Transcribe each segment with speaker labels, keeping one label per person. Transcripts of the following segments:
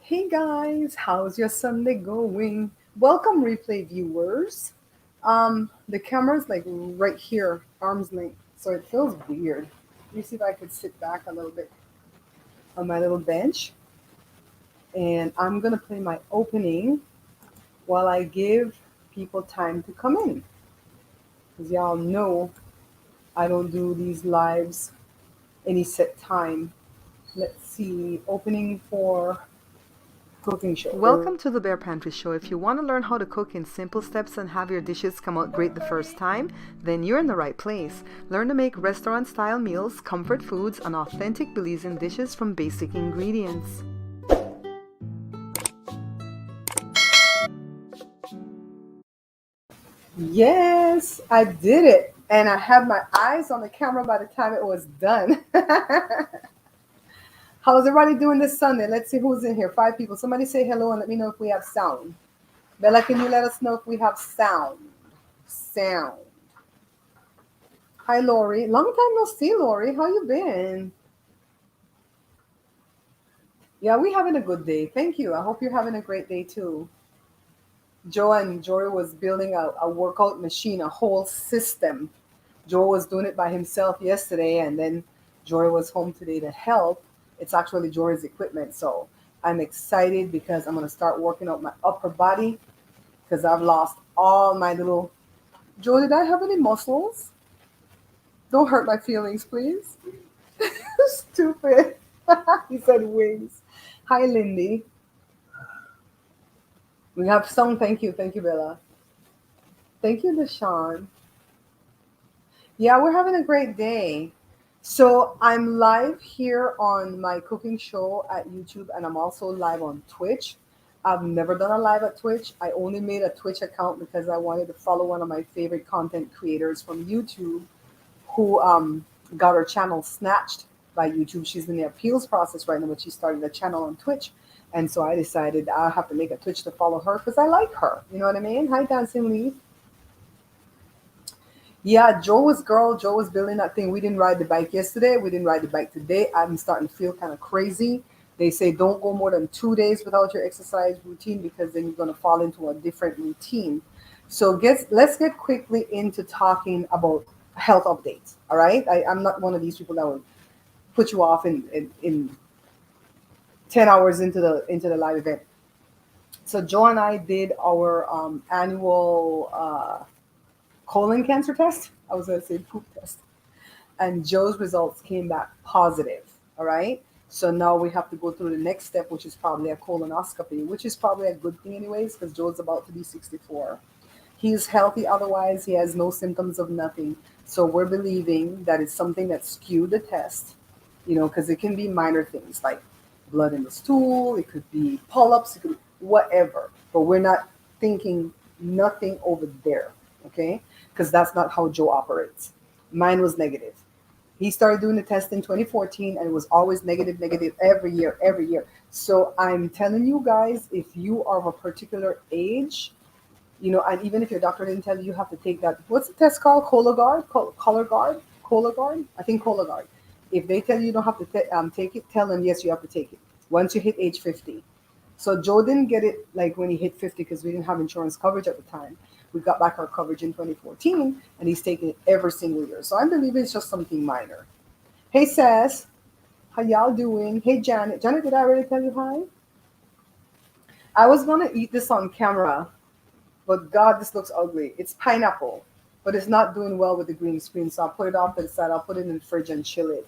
Speaker 1: Hey guys, how's your Sunday going? Welcome, replay viewers. The camera's like right here, arm's length, so it feels weird. Let me see if I could sit back a little bit on my little bench, and I'm gonna play my opening while I give people time to come in. Because y'all know I don't do these lives any set time. Let's see, opening for cooking show.
Speaker 2: Welcome to the Bear Pantry Show. If you want to learn how to cook in simple steps and have your dishes come out great the first time, then you're in the right place. Learn to make restaurant-style meals, comfort foods, and authentic Belizean dishes from basic ingredients.
Speaker 1: Yes, I did it. And I had my eyes on the camera by the time it was done. How's everybody doing this Sunday? Let's see who's in here. 5 people. Somebody say hello and let me know if we have sound. Bella, can you let us know if we have sound? Sound. Hi, Lori. Long time no see, Lori. How you been? Yeah, we having a good day. Thank you. I hope you're having a great day too. Joe and Jory was building a workout machine, a whole system. Joe was doing it by himself yesterday, and then Jory was home today to help. It's actually Jory's equipment, so I'm excited because I'm gonna start working out my upper body because I've lost all my little. Joe, did I have any muscles? Don't hurt my feelings, please. Stupid. He said wings. Hi, Lindy. We have some. Thank you, Bella. Thank you, Deshawn. Yeah, we're having a great day. So I'm live here on my cooking show at YouTube, and I'm also live on Twitch. I've never done a live at Twitch. I only made a Twitch account because I wanted to follow one of my favorite content creators from YouTube who got her channel snatched by YouTube. She's in the appeals process right now, but she started a channel on Twitch. And so I decided I have to make a Twitch to follow her because I like her. You know what I mean? Hi, Dancing Leaf. Yeah, Joe was building that thing. We didn't ride the bike yesterday. We didn't ride the bike today. I'm starting to feel kind of crazy. They say don't go more than 2 days without your exercise routine because then you're going to fall into a different routine. So let's get quickly into talking about health updates. All right. I'm not one of these people that would put you off in 10 hours into the live event. So Joe and I did our annual colon cancer test. I was going to say poop test. And Joe's results came back positive. All right. So now we have to go through the next step, which is probably a colonoscopy, which is probably a good thing, anyways, because Joe's about to be 64. He's healthy otherwise. He has no symptoms of nothing. So we're believing that it's something that skewed the test, because it can be minor things like blood in the stool, it could be polyps, it could be whatever. But we're not thinking nothing over there, okay? Because that's not how Joe operates. Mine was negative. He started doing the test in 2014 and it was always negative, negative every year, every year. So I'm telling you guys, if you are of a particular age, and even if your doctor didn't tell you, you have to take that. What's the test called? Cologuard? Cologuard? Cologuard? I think Cologuard. If they tell you you don't have to take it, tell them yes, you have to take it once you hit age 50. So Joe didn't get it like when he hit 50 because we didn't have insurance coverage at the time. We got back our coverage in 2014, and he's taking it every single year. So I believe it's just something minor. Hey, Sass. How y'all doing? Hey, Janet. Janet, did I already tell you hi? I was going to eat this on camera, but God, this looks ugly. It's pineapple, but it's not doing well with the green screen. So I'll put it off to the side. I'll put it in the fridge and chill it.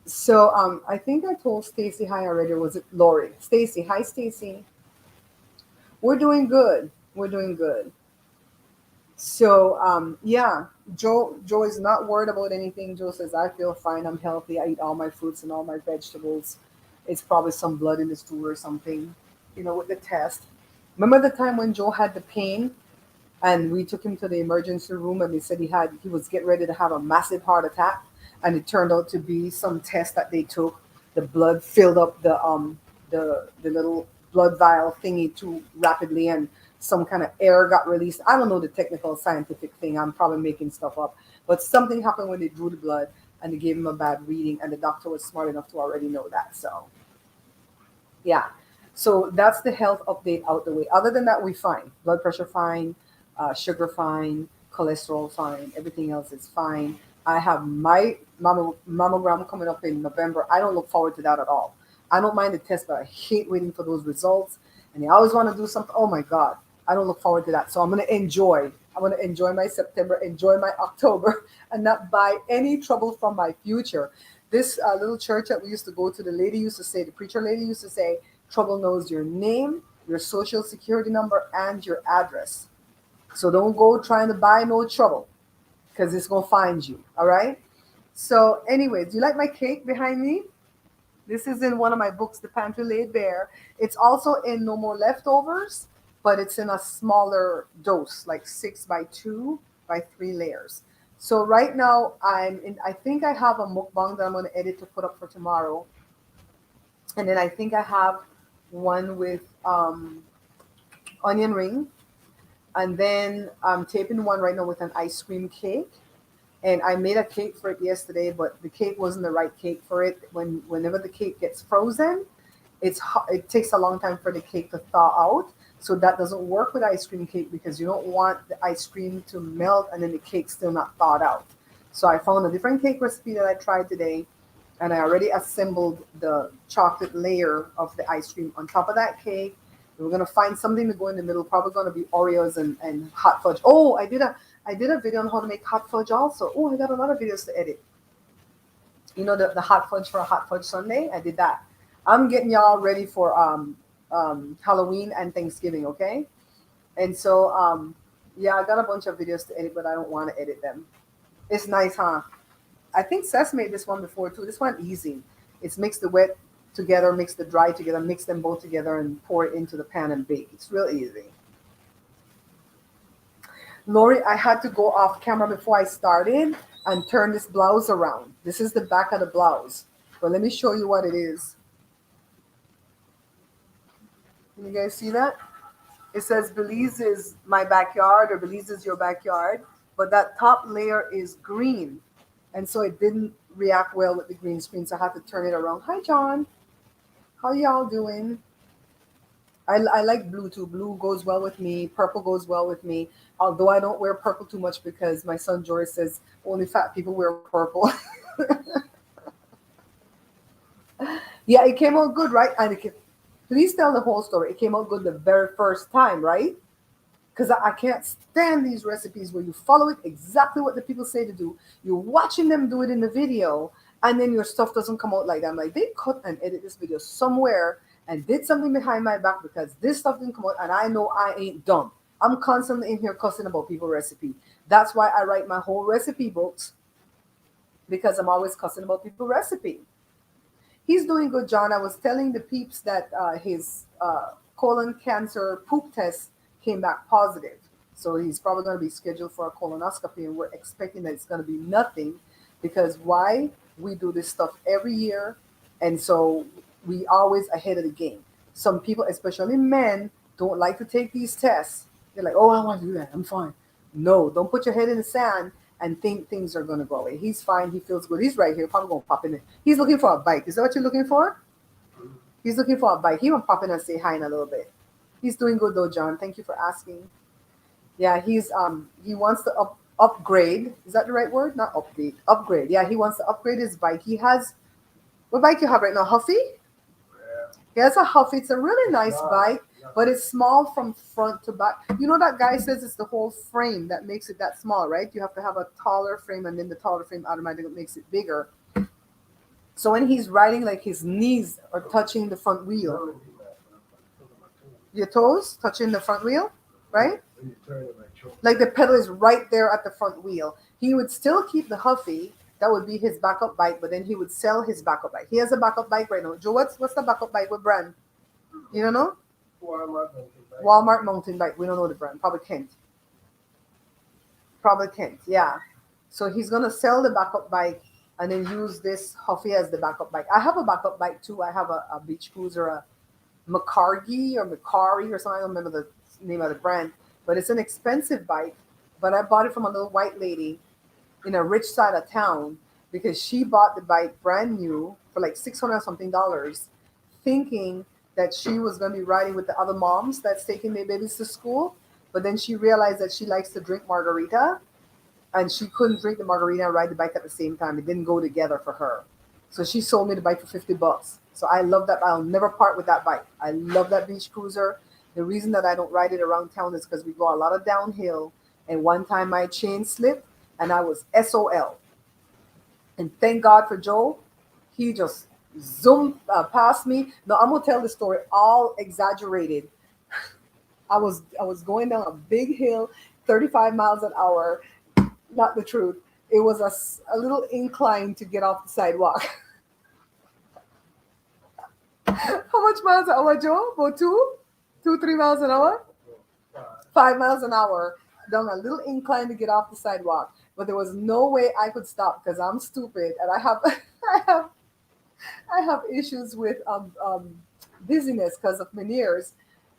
Speaker 1: So I think I told Stacy hi already. Or was it Lori? Stacy, hi, Stacy. We're doing good. We're doing good. So yeah, Joe is not worried about anything. Joe says, I feel fine. I'm healthy. I eat all my fruits and all my vegetables. It's probably some blood in the stool or something, with the test. Remember the time when Joe had the pain and we took him to the emergency room and they said he was getting ready to have a massive heart attack, and it turned out to be some test that they took. The blood filled up the little blood vial thingy too rapidly, and some kind of air got released. I don't know the technical scientific thing. I'm probably making stuff up, but something happened when they drew the blood and they gave him a bad reading, and the doctor was smart enough to already know that. So yeah. So that's the health update out the way. Other than that, we fine. Blood pressure fine, sugar fine, cholesterol fine. Everything else is fine. I have my mammogram coming up in November. I don't look forward to that at all. I don't mind the test, but I hate waiting for those results. And I always want to do something. Oh my God, I don't look forward to that. So I'm gonna enjoy. I'm gonna enjoy my September, enjoy my October, and not buy any trouble from my future. This little church that we used to go to, the lady used to say, the preacher lady used to say, trouble knows your name, your social security number, and your address. So don't go trying to buy no trouble because it's gonna find you. All right. So, anyways, do you like my cake behind me? This is in one of my books, The Pantry Laid Bare. It's also in No More Leftovers, but it's in a smaller dose, like 6 by 2 by 3 layers. So right now I'm in. I think I have a mukbang that I'm going to edit to put up for tomorrow, and then I think I have one with onion ring, and then I'm taping one right now with an ice cream cake. And I made a cake for it yesterday, but the cake wasn't the right cake for it. Whenever the cake gets frozen, it takes a long time for the cake to thaw out. So that doesn't work with ice cream cake because you don't want the ice cream to melt and then the cake still not thawed out. So I found a different cake recipe that I tried today, and I already assembled the chocolate layer of the ice cream on top of that cake. We're gonna find something to go in the middle. Probably gonna be Oreos and hot fudge. Oh, I did a video on how to make hot fudge also. Oh, I got a lot of videos to edit. You know the hot fudge for a hot fudge Sunday? I did that. I'm getting y'all ready for Halloween and Thanksgiving, okay? And so yeah, I got a bunch of videos to edit, but I don't want to edit them. It's nice, huh? I think Seth made this one before too. This one easy. It's mix the wet together, mix the dry together, mix them both together, and pour it into the pan and bake. It's real easy. Lori, I had to go off camera before I started and turn this blouse around. This is the back of the blouse. But let me show you what it is. Can you guys see that? It says Belize is my backyard or Belize is your backyard. But that top layer is green. And so it didn't react well with the green screen. So I had to turn it around. Hi, John. How y'all doing? I like blue too. Blue goes well with me. Purple goes well with me. Although I don't wear purple too much because my son George says only fat people wear purple. Yeah, it came out good, right? Please tell the whole story. It came out good the very first time, right? Because I can't stand these recipes where you follow it exactly what the people say to do. You're watching them do it in the video, and then your stuff doesn't come out like that. I'm like, they cut and edit this video somewhere and did something behind my back because this stuff didn't come out, and I know I ain't dumb. I'm constantly in here cussing about people recipe. That's why I write my whole recipe books because I'm always cussing about people recipe. He's doing good, John. I was telling the peeps that his colon cancer poop test came back positive. So he's probably going to be scheduled for a colonoscopy, and we're expecting that it's going to be nothing because why? We do this stuff every year, and so we always ahead of the game. Some people, especially men, don't like to take these tests. They're like, oh, I don't want to do that. I'm fine. No, don't put your head in the sand and think things are going to go away. He's fine. He feels good. He's right here. Probably going to pop in. He's looking for a bike. Is that what you're looking for? He's looking for a bike. He won't pop in and say hi in a little bit. He's doing good though, John. Thank you for asking. Yeah, he wants to upgrade. Is that the right word? Not update. Upgrade. Yeah, he wants to upgrade his bike. He has what bike you have right now? Huffy? He has a Huffy. It's a really nice bike, but it's small from front to back. You know that guy says it's the whole frame that makes it that small, right? You have to have a taller frame, and then the taller frame automatically makes it bigger. So when he's riding, like his knees are touching the front wheel. Your toes touching the front wheel, right? Like the pedal is right there at the front wheel. He would still keep the Huffy. That would be his backup bike, but then he would sell his backup bike. He has a backup bike right now. Joe, what's the backup bike? What brand? You don't know? Walmart mountain bike. We don't know the brand. Probably Kent. Probably Kent. Yeah. So he's gonna sell the backup bike and then use this Huffy as the backup bike. I have a backup bike too. I have a beach cruiser, a Macari or Macari or something. I don't remember the name of the brand, but it's an expensive bike. But I bought it from a little white lady in a rich side of town because she bought the bike brand new for like $600 something, thinking that she was going to be riding with the other moms that's taking their babies to school. But then she realized that she likes to drink margarita, and she couldn't drink the margarita and ride the bike at the same time. It didn't go together for her. So she sold me the bike for $50. So I love that. I'll never part with that bike. I love that beach cruiser. The reason that I don't ride it around town is because we go a lot of downhill. And one time my chain slipped and I was SOL. And thank God for Joe. He just zoomed past me. Now I'm gonna tell the story all exaggerated. I was going down a big hill, 35 miles an hour. Not the truth. It was a little incline to get off the sidewalk. How much miles an hour, Joe? About 3 miles an hour? 5 miles an hour down a little incline to get off the sidewalk. But there was no way I could stop because I'm stupid and I have I have I have issues with dizziness because of Meniere's,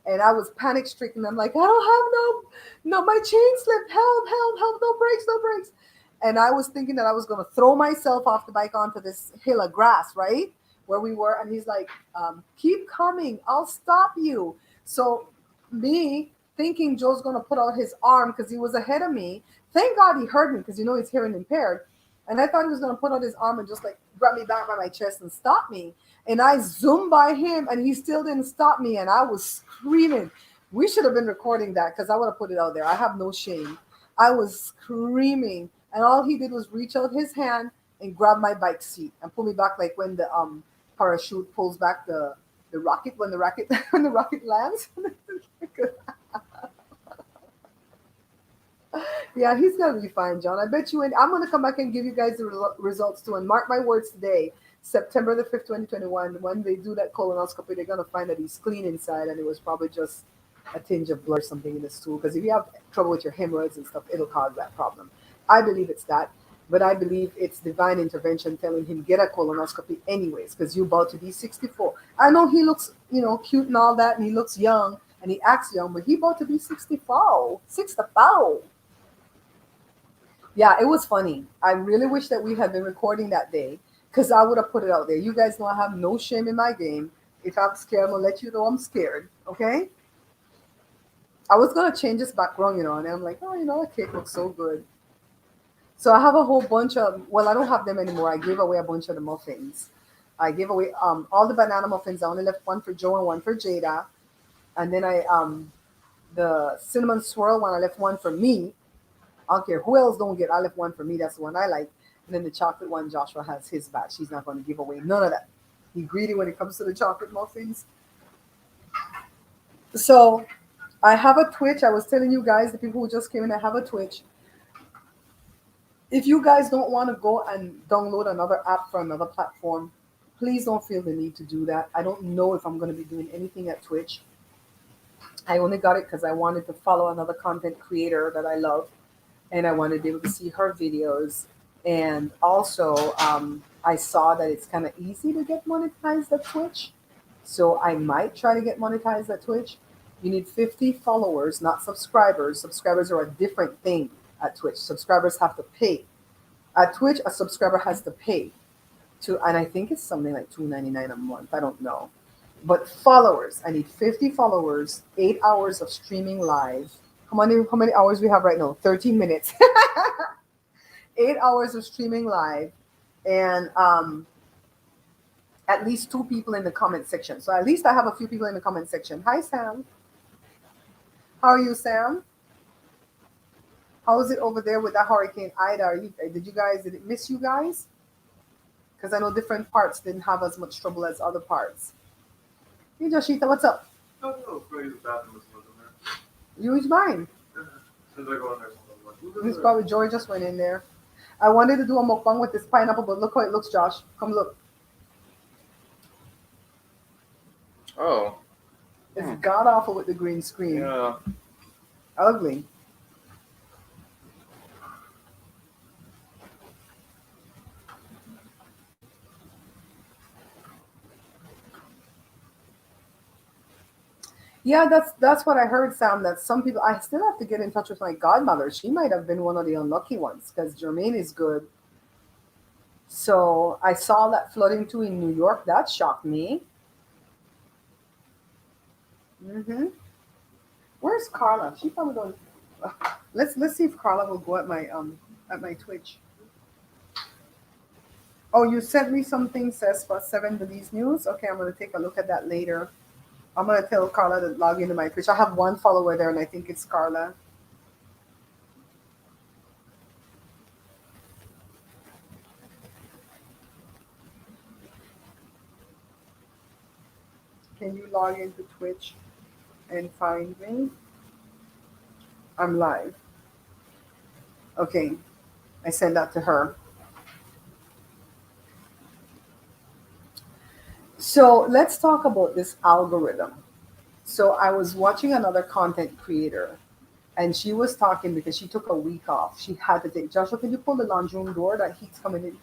Speaker 1: and I was panic stricken. I'm like, I don't have my chain slipped. Help, help, help! No brakes, no brakes. And I was thinking that I was going to throw myself off the bike onto this hill of grass, right where we were. And he's like, keep coming. I'll stop you. So me thinking Joe's going to put out his arm because he was ahead of me. Thank God he heard me because he's hearing impaired. And I thought he was going to put out his arm and just like grab me back by my chest and stop me. And I zoomed by him and he still didn't stop me. And I was screaming. We should have been recording that because I would have put it out there. I have no shame. I was screaming. And all he did was reach out his hand and grab my bike seat and pull me back like when the parachute pulls back the rocket when the rocket when the rocket lands. Yeah, he's gonna be fine, John. I bet you. And I'm gonna come back and give you guys the results too. And mark my words, today, September the 5th, 2021, when they do that colonoscopy, they're gonna find that he's clean inside, and it was probably just a tinge of blood or something in the stool. Because if you have trouble with your hemorrhoids and stuff, it'll cause that problem. I believe it's that, but I believe it's divine intervention telling him get a colonoscopy anyways, because you're about to be 64. I know he looks, cute and all that, and he looks young and he acts young, but he about to be 64. 64. Yeah, it was funny. I really wish that we had been recording that day because I would have put it out there. You guys know I have no shame in my game. If I'm scared, I'm gonna let you know I'm scared. Okay? I was gonna change this background, and I'm like, oh, that cake looks so good. So I have a whole bunch of. Well, I don't have them anymore. I gave away a bunch of the muffins. I gave away all the banana muffins. I only left one for Joe and one for Jada, and then the cinnamon swirl one. I left one for me. I don't care who else don't get. I left one for me. That's the one I like. And then the chocolate one, Joshua has his batch. He's not going to give away none of that. He's greedy when it comes to the chocolate muffins. So I have a Twitch. I was telling you guys, the people who just came in, I have a Twitch. If you guys don't want to go and download another app for another platform, please don't feel the need to do that. I don't know if I'm going to be doing anything at Twitch. I only got it because I wanted to follow another content creator that I love, and I wanted to be able to see her videos. And also, I saw that it's kind of easy to get monetized at Twitch. So I might try to get monetized at Twitch. You need 50 followers, not subscribers. Subscribers are a different thing at Twitch. Subscribers have to pay. At Twitch, a subscriber has to pay and I think it's something like $2.99 a month. I don't know. But followers, I need 50 followers, 8 hours of streaming live. How many hours we have right now? 13 minutes. 8 hours of streaming live, and at least 2 people in the comment section. So at least I have a few people in the comment section. Hi, Sam. How are you, Sam? How is it over there with that Hurricane Ida? Did it miss you guys? Because I know different parts didn't have as much trouble as other parts. Hey, Joshita, what's up?
Speaker 3: No, go use the bathroom.
Speaker 1: You use mine.
Speaker 3: Since I go in there,
Speaker 1: It's probably Joy just went in there. I wanted to do a mukbang with this pineapple, but look how it looks, Josh. Come look.
Speaker 3: Oh.
Speaker 1: It's god awful with the green screen.
Speaker 3: Yeah.
Speaker 1: Ugly. Yeah, that's what I heard, Sam. That some people, I still have to get in touch with my godmother. She might have been one of the unlucky ones because Jermaine is good. So I saw that flooding too in New York. That shocked me. Mm-hmm. Where's Carla? She probably don't. Let's see if Carla will go at my Twitch. Oh, you sent me something says for 7 Belize News. Okay, I'm gonna take a look at that later. I'm gonna tell Carla to log into my Twitch. I have one follower there, and I think it's Carla. Can you log into Twitch and find me? I'm live. Okay, I sent that to her. So let's talk about this algorithm. So I was watching another content creator, and she was talking because she took a week off. She had to take. Joshua, can you pull the laundry room door? That heat's coming in.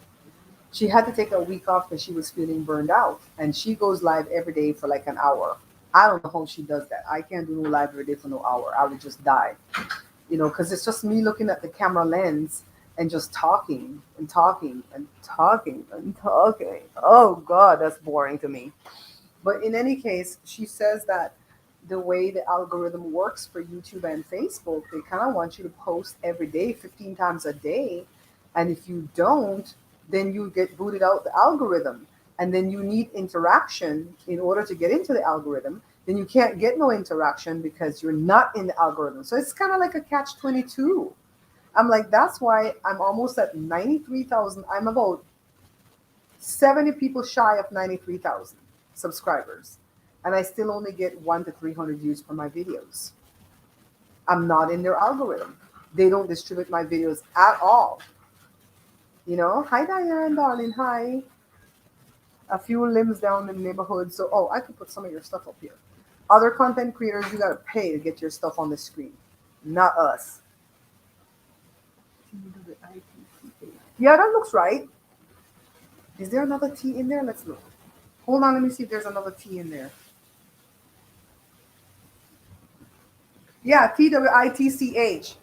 Speaker 1: She had to take a week off because she was feeling burned out, and she goes live every day for like an hour. I don't know how she does that. I can't do no live every day for no hour. I would just die, because it's just me looking at the camera lens and just talking and talking and talking and talking. Oh God, that's boring to me. But in any case, she says that the way the algorithm works for YouTube and Facebook, they kind of want you to post every day, 15 times a day. And if you don't, then you get booted out the algorithm. And then you need interaction in order to get into the algorithm. Then you can't get no interaction because you're not in the algorithm. So it's kind of like a catch 22. I'm like, that's why I'm almost at 93,000. I'm about 70 people shy of 93,000 subscribers. And I still only get 1 to 300 views for my videos. I'm not in their algorithm. They don't distribute my videos at all. Hi Diane, darling, hi. A few limbs down in the neighborhood. So, I could put some of your stuff up here. Other content creators, you gotta pay to get your stuff on the screen, not us. Yeah, that looks right. Is there another T in there? Let's look. Hold on, let me see if there's another T in there. Yeah, TWITCH.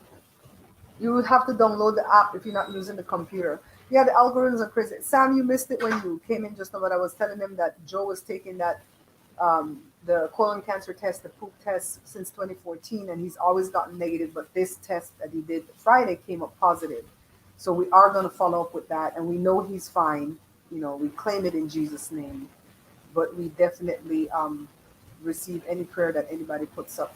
Speaker 1: You would have to download the app if you're not using the computer. Yeah, the algorithms are crazy. Sam, you missed it when you came in just now, but I was telling him that Joe was taking the colon cancer test, the poop test since 2014, and he's always gotten negative, but this test that he did Friday came up positive. So we are going to follow up with that, and we know he's fine. We claim it in Jesus' name, but we definitely receive any prayer that anybody puts up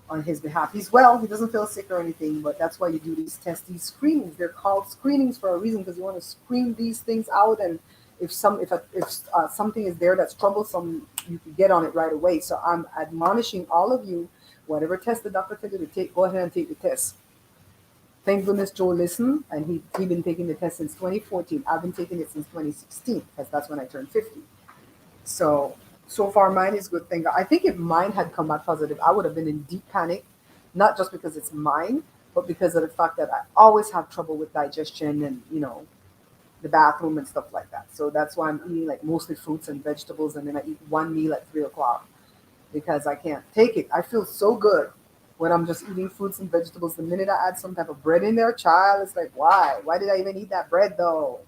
Speaker 1: on his behalf. He's well, he doesn't feel sick or anything, but that's why you do these tests, these screenings. They're called screenings for a reason because you want to screen these things out, and if something is there that's troublesome, you can get on it right away. So I'm admonishing all of you, whatever test the doctor tells you to take, go ahead and take the test. Thank goodness Joe listened, and he been taking the test since 2014. I've been taking it since 2016 because that's when I turned 50. So far, mine is good. Thank God. I think if mine had come back positive, I would have been in deep panic, not just because it's mine, but because of the fact that I always have trouble with digestion and the bathroom and stuff like that. So that's why I'm eating like mostly fruits and vegetables, and then I eat one meal at 3 o'clock because I can't take it. I feel so good when I'm just eating fruits and vegetables. The minute I add some type of bread in there, child, it's like, why? Why did I even eat that bread though?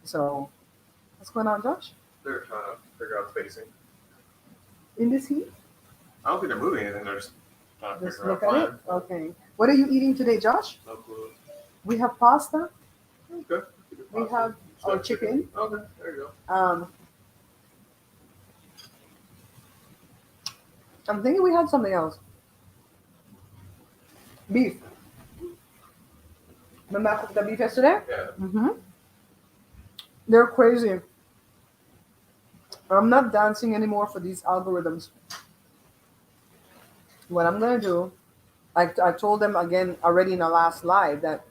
Speaker 1: So, what's going on, Josh?
Speaker 3: They're trying to figure out spacing.
Speaker 1: In this heat?
Speaker 3: I don't think they're moving anything. They're just trying to
Speaker 1: Just
Speaker 3: figure
Speaker 1: look
Speaker 3: out
Speaker 1: at it. Okay. What are you eating today, Josh?
Speaker 3: No clue.
Speaker 1: We have pasta.
Speaker 3: Okay.
Speaker 1: We have our chicken.
Speaker 3: Okay, there you go.
Speaker 1: I'm thinking we had something else. Beef. Remember I cooked the beef yesterday?
Speaker 3: Yeah.
Speaker 1: Mm-hmm. They're crazy. I'm not dancing anymore for these algorithms. What I'm gonna do, I told them again already in the last live that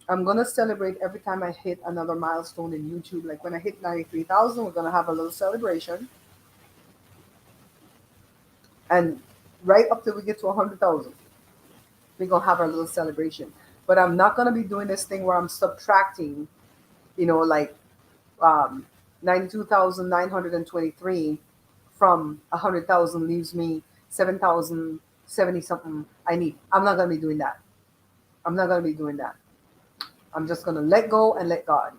Speaker 1: I'm gonna celebrate every time I hit another milestone in YouTube. Like when I hit 93,000, we're gonna have a little celebration, and right up till we get to 100,000, we're gonna have our little celebration. But I'm not gonna be doing this thing where I'm subtracting, like 92,923 from 100,000 leaves me 7,070 something I need. I'm not gonna be doing that. I'm not gonna be doing that. I'm just gonna let go and let God.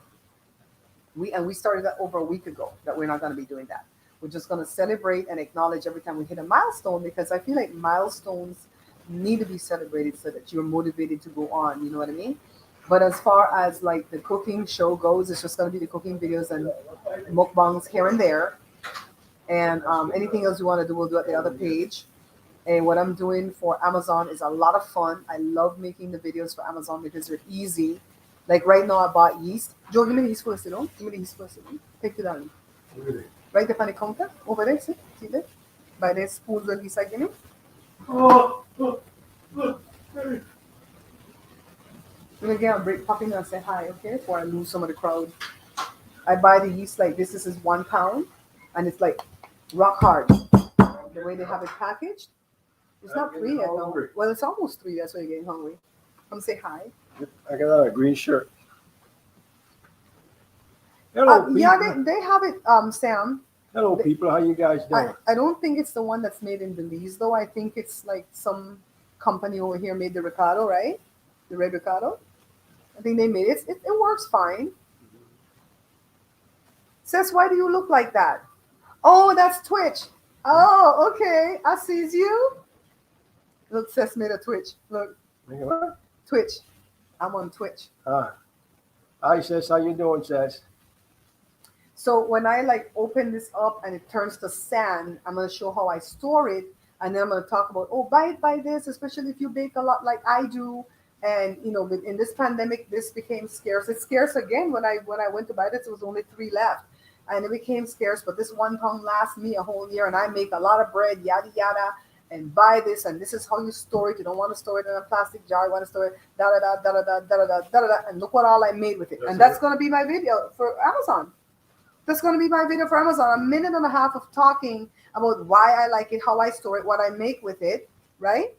Speaker 1: We started that over a week ago that we're not gonna be doing that. We're just going to celebrate and acknowledge every time we hit a milestone, because I feel like milestones need to be celebrated so that you're motivated to go on. You know what I mean? But as far as like the cooking show goes, it's just going to be the cooking videos and mukbangs here and there. And anything else you want to do, we'll do at the other page. And what I'm doing for Amazon is a lot of fun. I love making the videos for Amazon because they're easy. Like right now, I bought yeast. Joe, give me the yeast first, you know? Give me the yeast first, you know? Take it down. Right there on the counter. Over there, see there? By the spoons and yeast I give you. Let me get a break, pop in and say hi, okay? Before I lose some of the crowd. I buy the yeast like this. This is 1 pound. And it's like rock hard. The way they have it packaged. It's not free yet, though. Well, it's almost 3. That's why you're getting hungry. Come say hi.
Speaker 4: I got on a green shirt. Hello, people.
Speaker 1: Yeah, they have it, Sam.
Speaker 4: Hello, people. How you guys doing?
Speaker 1: I don't think it's the one that's made in Belize, though. I think it's like some company over here made the Ricardo, right? The red Ricardo. I think they made it. It works fine. Says, why do you look like that? Oh, that's Twitch. Oh, okay. I sees you. Look, Seth made a Twitch. Look.
Speaker 4: What?
Speaker 1: Twitch. I'm on Twitch.
Speaker 4: Hi, Sess. How you doing, Sess?
Speaker 1: So when I like open this up and it turns to sand, I'm going to show how I store it. And then I'm going to talk about, oh, buy this, especially if you bake a lot like I do. And, you know, in this pandemic, this became scarce. It's scarce again. When I went to buy this, there was only 3 left. And it became scarce. But this 1 pound lasts me a whole year. And I make a lot of bread, yada, yada. And buy this. And this is how you store it. You don't want to store it in a plastic jar. You want to store it, da, da, da, da, da, da, da, da, da. And look what all I made with it. And that's going to be my video for Amazon. That's going to be my video for Amazon. 1.5 minutes of talking about why I like it, how I store it, what I make with it, right?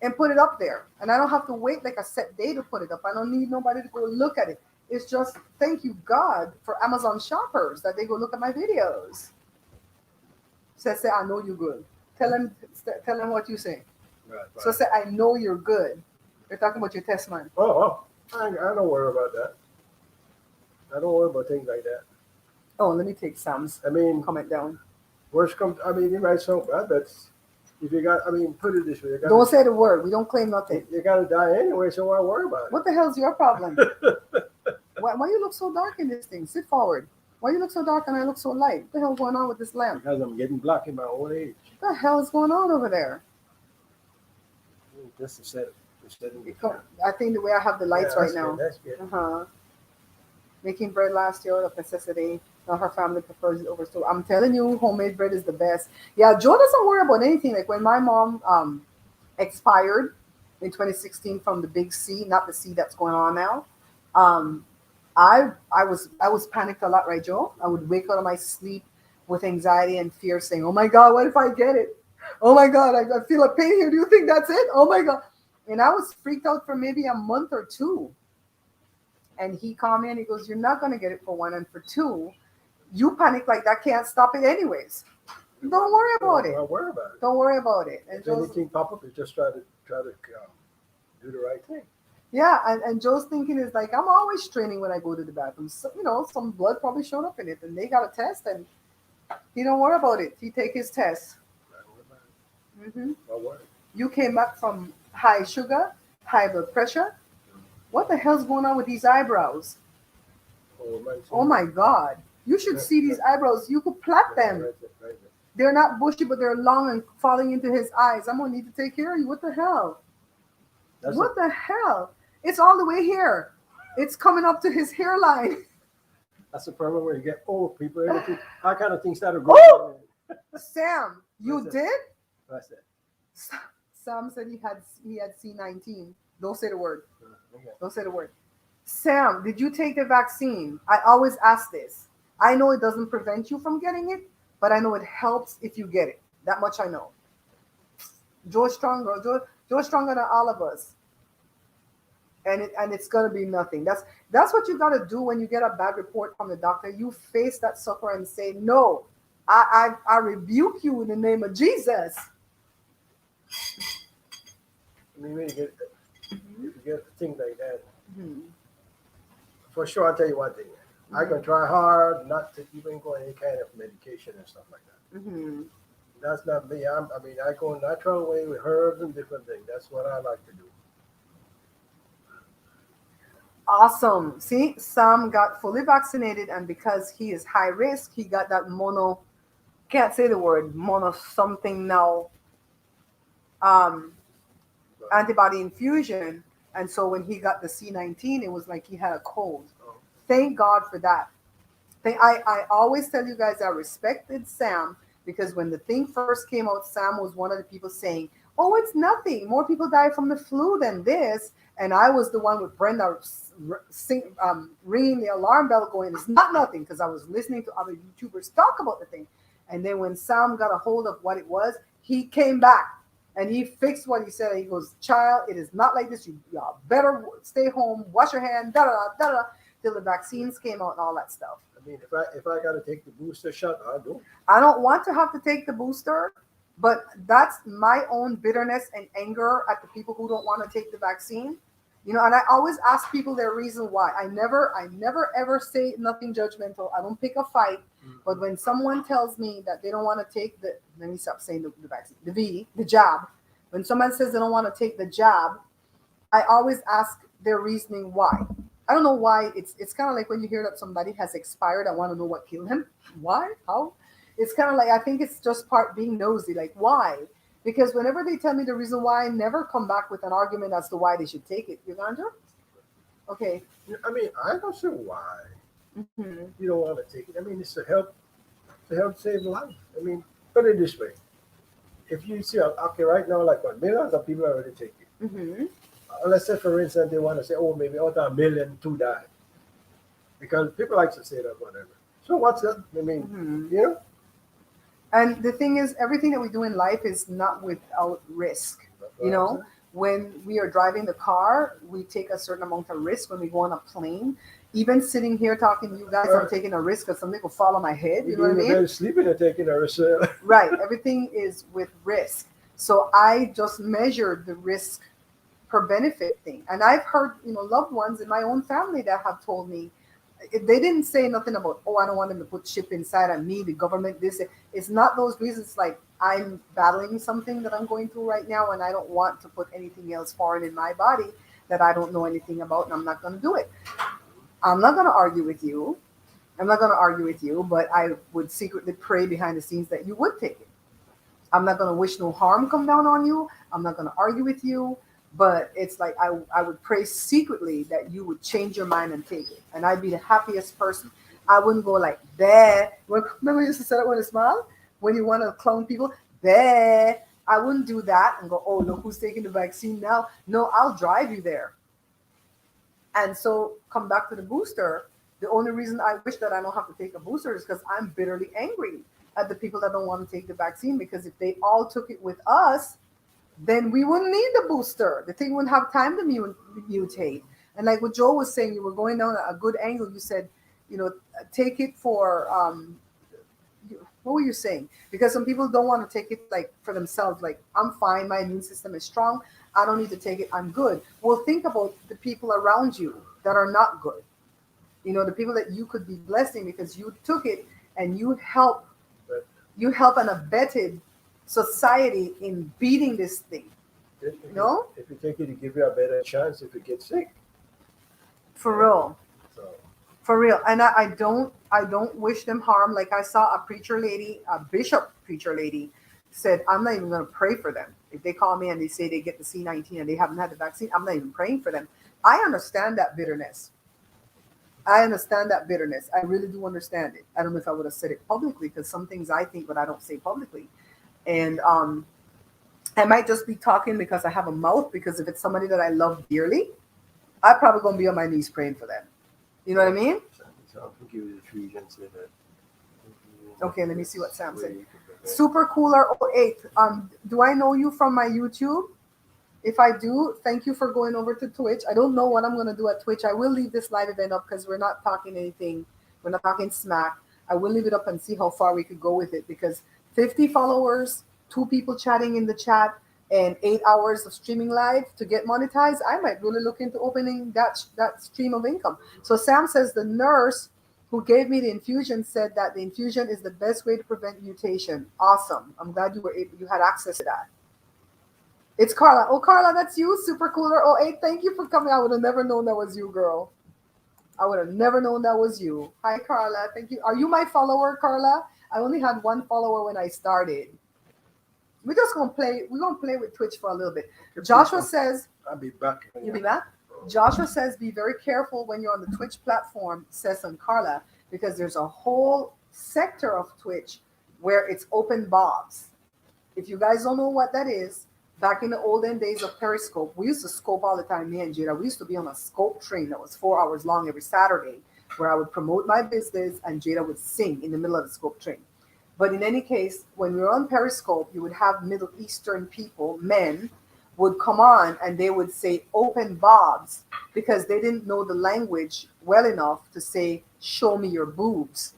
Speaker 1: And put it up there. And I don't have to wait like a set day to put it up. I don't need nobody to go look at it. It's just, thank you, God, for Amazon shoppers that they go look at my videos. Say, I know you're good. Tell them what you say.
Speaker 4: Right.
Speaker 1: So say, I know you're good. They're talking about your test, man.
Speaker 4: Oh, I don't worry about that. I don't worry about things like that.
Speaker 1: Oh, let me take Sam's comment down.
Speaker 4: Worst comes, you might sound bad, but if you got, put it this way.
Speaker 1: Don't say the word. We don't claim nothing.
Speaker 4: You got to die anyway, so why worry about it?
Speaker 1: What the hell's your problem? why you look so dark in this thing? Sit forward. Why you look so dark and I look so light? What the hell's going on with this lamp?
Speaker 4: Because I'm getting black in my old age.
Speaker 1: What the hell is going on over there?
Speaker 4: Just to set
Speaker 1: I think the way I have the lights right now.
Speaker 4: That's good.
Speaker 1: Making bread last year of necessity. Now her family prefers it over. So I'm telling you, homemade bread is the best. Yeah, Joe doesn't worry about anything. Like when my mom expired in 2016 from the big C, not the C that's going on now. I was panicked a lot, right, Joe? I would wake out of my sleep with anxiety and fear, saying, "Oh my God, what if I get it? Oh my God, I feel a pain here. Do you think that's it? Oh my God!" And I was freaked out for maybe a month or 2. And he called me and he goes, "You're not gonna get it for 1, and for 2, you panic like that can't stop it anyways. Don't worry about it.
Speaker 4: Don't worry about it.
Speaker 1: Don't worry about it." And
Speaker 4: if anything pop up, you just try to do the right thing.
Speaker 1: Yeah, and Joe's thinking is like, I'm always training when I go to the bathroom. So, some blood probably showed up in it, and they got a test, and he don't worry about it. He take his test.
Speaker 4: Don't worry.
Speaker 1: You came back from high sugar, high blood pressure. What the hell's going on with these eyebrows? Oh my God. You should see these eyebrows. You could plait them.
Speaker 4: Right there.
Speaker 1: They're not bushy, but they're long and falling into his eyes. I'm going to need to take care of you. What the hell? What the hell? It's all the way here. It's coming up to his hairline.
Speaker 4: That's the problem when you get old people. Everything, I kind of things that'll
Speaker 1: go. Sam, you did?
Speaker 4: What's that?
Speaker 1: Sam said he had C19. Don't say the word.
Speaker 4: Okay.
Speaker 1: Don't say the word. Sam, did you take the vaccine? I always ask this. I know it doesn't prevent you from getting it, but I know it helps if you get it. That much I know. Joe's stronger. Joe's stronger than all of us. And it's gonna be nothing. That's what you gotta do when you get a bad report from the doctor. You face that sucker and say, "No, I rebuke you in the name of Jesus."
Speaker 4: When you get things like that, for sure, I'll tell you one thing. I can try hard not to even go any kind of medication and stuff like that.
Speaker 1: Mm-hmm.
Speaker 4: That's not me. I mean, I go natural way with herbs and different things. That's what I like to do.
Speaker 1: Awesome. See, Sam got fully vaccinated, and because he is high risk, he got that mono, can't say the word, mono something now, um,
Speaker 4: But,
Speaker 1: antibody infusion. And so when he got the C19, it was like he had a cold.
Speaker 4: oh,
Speaker 1: Thank God for that. I always tell you guys I respected Sam because when the thing first came out, Sam was one of the people saying, "Oh, it's nothing. More people die from the flu than this." And I was the one with Brenda ringing the alarm bell, going, "It's not nothing," because I was listening to other YouTubers talk about the thing. And then when Sam got a hold of what it was, he came back and he fixed what he said. He goes, "Child, it is not like this. You better stay home, wash your hand, da da da da," till the vaccines came out and all that stuff.
Speaker 4: I mean, if I gotta take the booster shot, I'll do.
Speaker 1: I don't want to have to take the booster, but that's my own bitterness and anger at the people who don't want to take the vaccine. And I always ask people their reason why. I never ever say nothing judgmental. I don't pick a fight. But when someone tells me that they don't want to take let me stop saying the vaccine, the jab. When someone says they don't want to take the jab, I always ask their reasoning why. I don't know why. It's kind of like when you hear that somebody has expired. I want to know what killed him. Why? How? It's kind of like I think it's just part being nosy. Like why? Because whenever they tell me the reason why, I never come back with an argument as to why they should take it. Yolanda? Okay.
Speaker 4: I mean, I don't see why
Speaker 1: Hmm.
Speaker 4: you don't want to take it. I mean, it's to help save life. I mean, put it this way: if you see, okay, right now, like what millions of people already take it.
Speaker 1: Hmm.
Speaker 4: Let's say, for instance, they want to say, oh, maybe out of a million, two died, because people like to say that, whatever. So what's that? I mean,
Speaker 1: Hmm.
Speaker 4: you know,
Speaker 1: And the thing is, everything that we do in life is not without risk.
Speaker 4: that's
Speaker 1: You
Speaker 4: what I'm
Speaker 1: know,
Speaker 4: saying.
Speaker 1: when we are driving the car, we take a certain amount of risk. When we go on a plane, even sitting here talking to you guys, I'm taking a risk because something will fall on my head. You know what I mean?
Speaker 4: They're sleeping and taking a risk.
Speaker 1: Right. Everything is with risk. So I just measure the risk per benefit thing. And I've heard, loved ones in my own family that have told me they didn't say nothing about, oh, I don't want them to put chip inside of me, the government, this. It's not those reasons. Like I'm battling something that I'm going through right now, and I don't want to put anything else foreign in my body that I don't know anything about, and I'm not going to do it. I'm not going to argue with you. I'm not going to argue with you, but I would secretly pray behind the scenes that you would take it. I'm not going to wish no harm come down on you. I'm not going to argue with you. But it's like I would pray secretly that you would change your mind and take it. And I'd be the happiest person. I wouldn't go like, there. Remember you used to say that with a smile? When you want to clone people, there. I wouldn't do that and go, oh, look who's taking the vaccine now. No, I'll drive you there. And so come back to the booster. The only reason I wish that I don't have to take a booster is because I'm bitterly angry at the people that don't want to take the vaccine. Because if they all took it with us, then we wouldn't need the booster. The thing wouldn't have time to mutate. And like what Joe was saying, you were going down a good angle. You said, take it for what were you saying? Because some people don't want to take it like for themselves. Like I'm fine, my immune system is strong. I don't need to take it. I'm good. Well, think about the people around you that are not good. The people that you could be blessing because you took it and
Speaker 4: But
Speaker 1: you help and abetted society in beating this thing.
Speaker 4: if
Speaker 1: You
Speaker 4: you,
Speaker 1: know,
Speaker 4: if you take it, it give you a better chance if you get sick.
Speaker 1: for real.
Speaker 4: So
Speaker 1: For real. And I don't wish them harm. Like I saw a preacher lady, a bishop preacher lady said, I'm not even gonna pray for them. If they call me and they say they get the C19 and they haven't had the vaccine, I'm not even praying for them. I understand that bitterness. I understand that bitterness. I really do understand it. I don't know if I would have said it publicly because some things I think, but I don't say publicly. And I might just be talking because I have a mouth. Because if it's somebody that I love dearly, I'm probably gonna be on my knees praying for them. You know what I mean?
Speaker 4: so I'll give you the trees and say that.
Speaker 1: Okay, let me see what Sam said. Super Cooler oh 08. Do I know you from my YouTube? If I do, thank you for going over to Twitch. I don't know what I'm gonna do at Twitch. I will leave this live event up because we're not talking anything. We're not talking smack. I will leave it up and see how far we could go with it because 50 followers, 2 people chatting in the chat, and 8 hours of streaming live to get monetized. I might really look into opening that stream of income. So Sam says the nurse who gave me the infusion said that the infusion is the best way to prevent mutation. Awesome. I'm glad you had access to that. It's Carla. Oh, Carla, that's you, Super Cooler. Oh, hey, thank you for coming. I would have never known that was you, girl. I would have never known that was you. Hi, Carla. Thank you. Are you my follower, Carla? I only had one follower when I started. We're just gonna play. We're gonna play with Twitch for a little bit. Joshua says,
Speaker 4: I'll be back.
Speaker 1: "You'll be back." Joshua says, "Be very careful when you're on the Twitch platform," says on Carla, because there's a whole sector of Twitch where it's open bobs. If you guys don't know what that is, back in the olden days of Periscope, we used to scope all the time. Me and Jada, we used to be on a scope train that was 4 hours long every Saturday, where I would promote my business and Jada would sing in the middle of the scope train. But in any case, when we were on Periscope, you would have Middle Eastern people, men, would come on and they would say open bobs because they didn't know the language well enough to say, show me your boobs.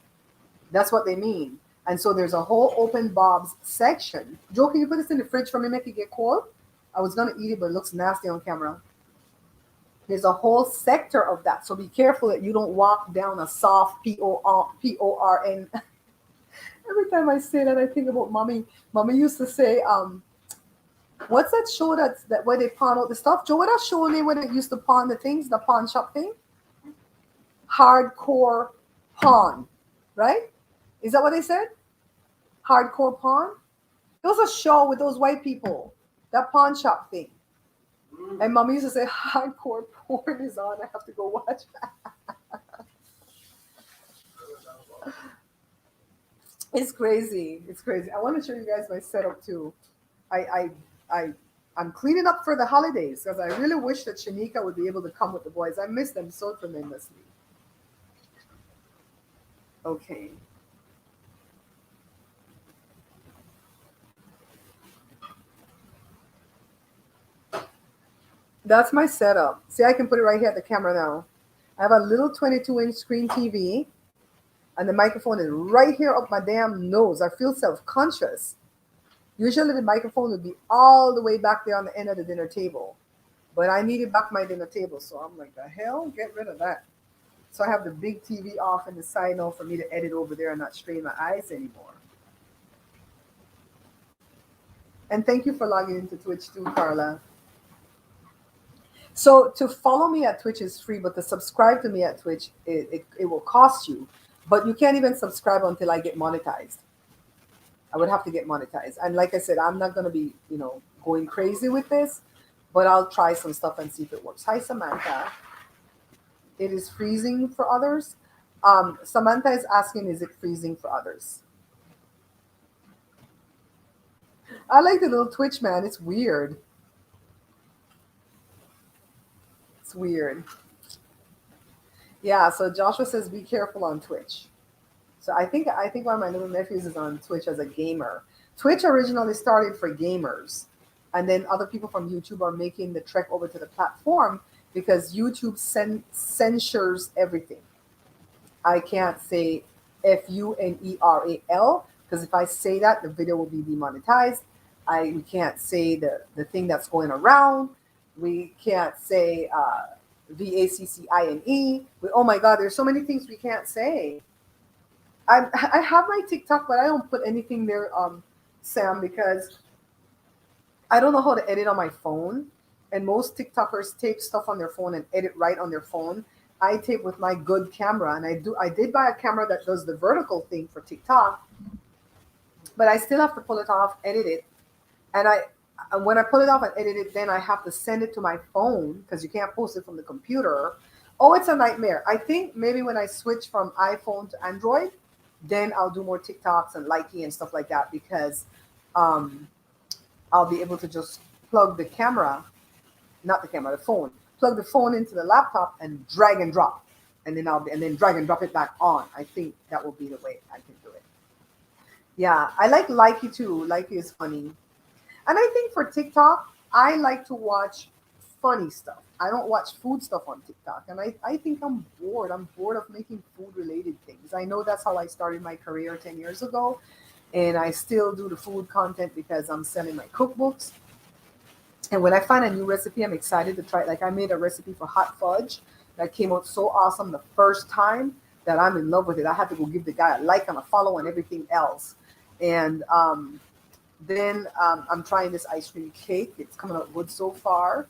Speaker 1: That's what they mean. And so there's a whole open bobs section. Joe, can you put this in the fridge for me, make it get cold? I was going to eat it, but it looks nasty on camera. There's a whole sector of that. So be careful that you don't walk down a soft P-O-R-N. Every time I say that, I think about mommy. Mommy used to say, what's that show that where they pawn out the stuff? Joe, what that show name where they used to pawn the things, the pawn shop thing? Hardcore pawn, right? Is that what they said? Hardcore pawn? There was a show with those white people, that pawn shop thing. And mommy used to say, hardcore porn is on. I have to go watch that. It's crazy. It's crazy. I want to show you guys my setup too. I'm cleaning up for the holidays because I really wish that Shanika would be able to come with the boys. I miss them so tremendously. Okay. That's my setup. See, I can put it right here at the camera now. I have a little 22-inch screen TV, and the microphone is right here up my damn nose. I feel self-conscious. Usually the microphone would be all the way back there on the end of the dinner table. But I needed back my dinner table, so I'm like, the hell? Get rid of that. So I have the big TV off and the side now for me to edit over there and not strain my eyes anymore. And thank you for logging into Twitch too, Carla. So to follow me at Twitch is free, but to subscribe to me at Twitch, it will cost you. But you can't even subscribe until I get monetized. I would have to get monetized. And like I said, I'm not going to be, going crazy with this, but I'll try some stuff and see if it works. Hi, Samantha. It is freezing for others. Samantha is asking, is it freezing for others? I like the little Twitch, man. It's weird. It's weird. Yeah, so Joshua says, be careful on Twitch. So I think one of my little nephews is on Twitch as a gamer. Twitch originally started for gamers, and then other people from YouTube are making the trek over to the platform because YouTube censors everything. I can't say FUNERAL because if I say that, the video will be demonetized. We can't say the thing that's going around. We can't say VACCINE. Oh my God, there's so many things we can't say. I have my TikTok, but I don't put anything there, Sam, because I don't know how to edit on my phone. And most TikTokers tape stuff on their phone and edit right on their phone. I tape with my good camera, and I did buy a camera that does the vertical thing for TikTok, but I still have to pull it off, edit it, and when I pull it off and edit it, then I have to send it to my phone because you can't post it from the computer. Oh, it's a nightmare. I think maybe when I switch from iPhone to Android, then I'll do more TikToks and likey and stuff like that because I'll be able to just plug the camera, not the camera, the phone, plug the phone into the laptop and drag and drop, and then drag and drop it back on. I think that will be the way I can do it. Yeah, I like likey too. Likey is funny. And I think for TikTok, I like to watch funny stuff. I don't watch food stuff on TikTok. And I think I'm bored. I'm bored of making food-related things. I know that's how I started my career 10 years ago. And I still do the food content because I'm selling my cookbooks. And when I find a new recipe, I'm excited to try it. Like I made a recipe for hot fudge that came out so awesome the first time. that I'm in love with it. I had to go give the guy a like and a follow and everything else. And then I'm trying this ice cream cake. It's coming out good so far.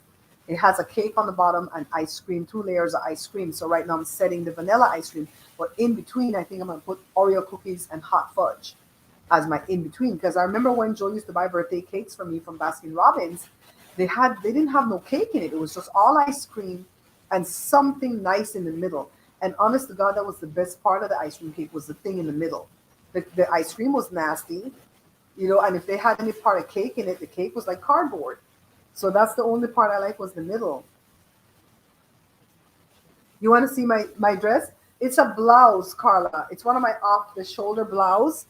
Speaker 1: It has a cake on the bottom and ice cream, 2 layers of ice cream. So right now I'm setting the vanilla ice cream. But in between, I think I'm going to put Oreo cookies and hot fudge as my in between. Because I remember when Joe used to buy birthday cakes for me from Baskin Robbins, they didn't have no cake in it. It was just all ice cream and something nice in the middle. And honest to God, that was the best part of the ice cream cake was the thing in the middle. The ice cream was nasty, and if they had any part of cake in it, the cake was like cardboard. So that's the only part I like was the middle. You want to see my dress? It's a blouse, Carla. It's one of my off the shoulder blouse.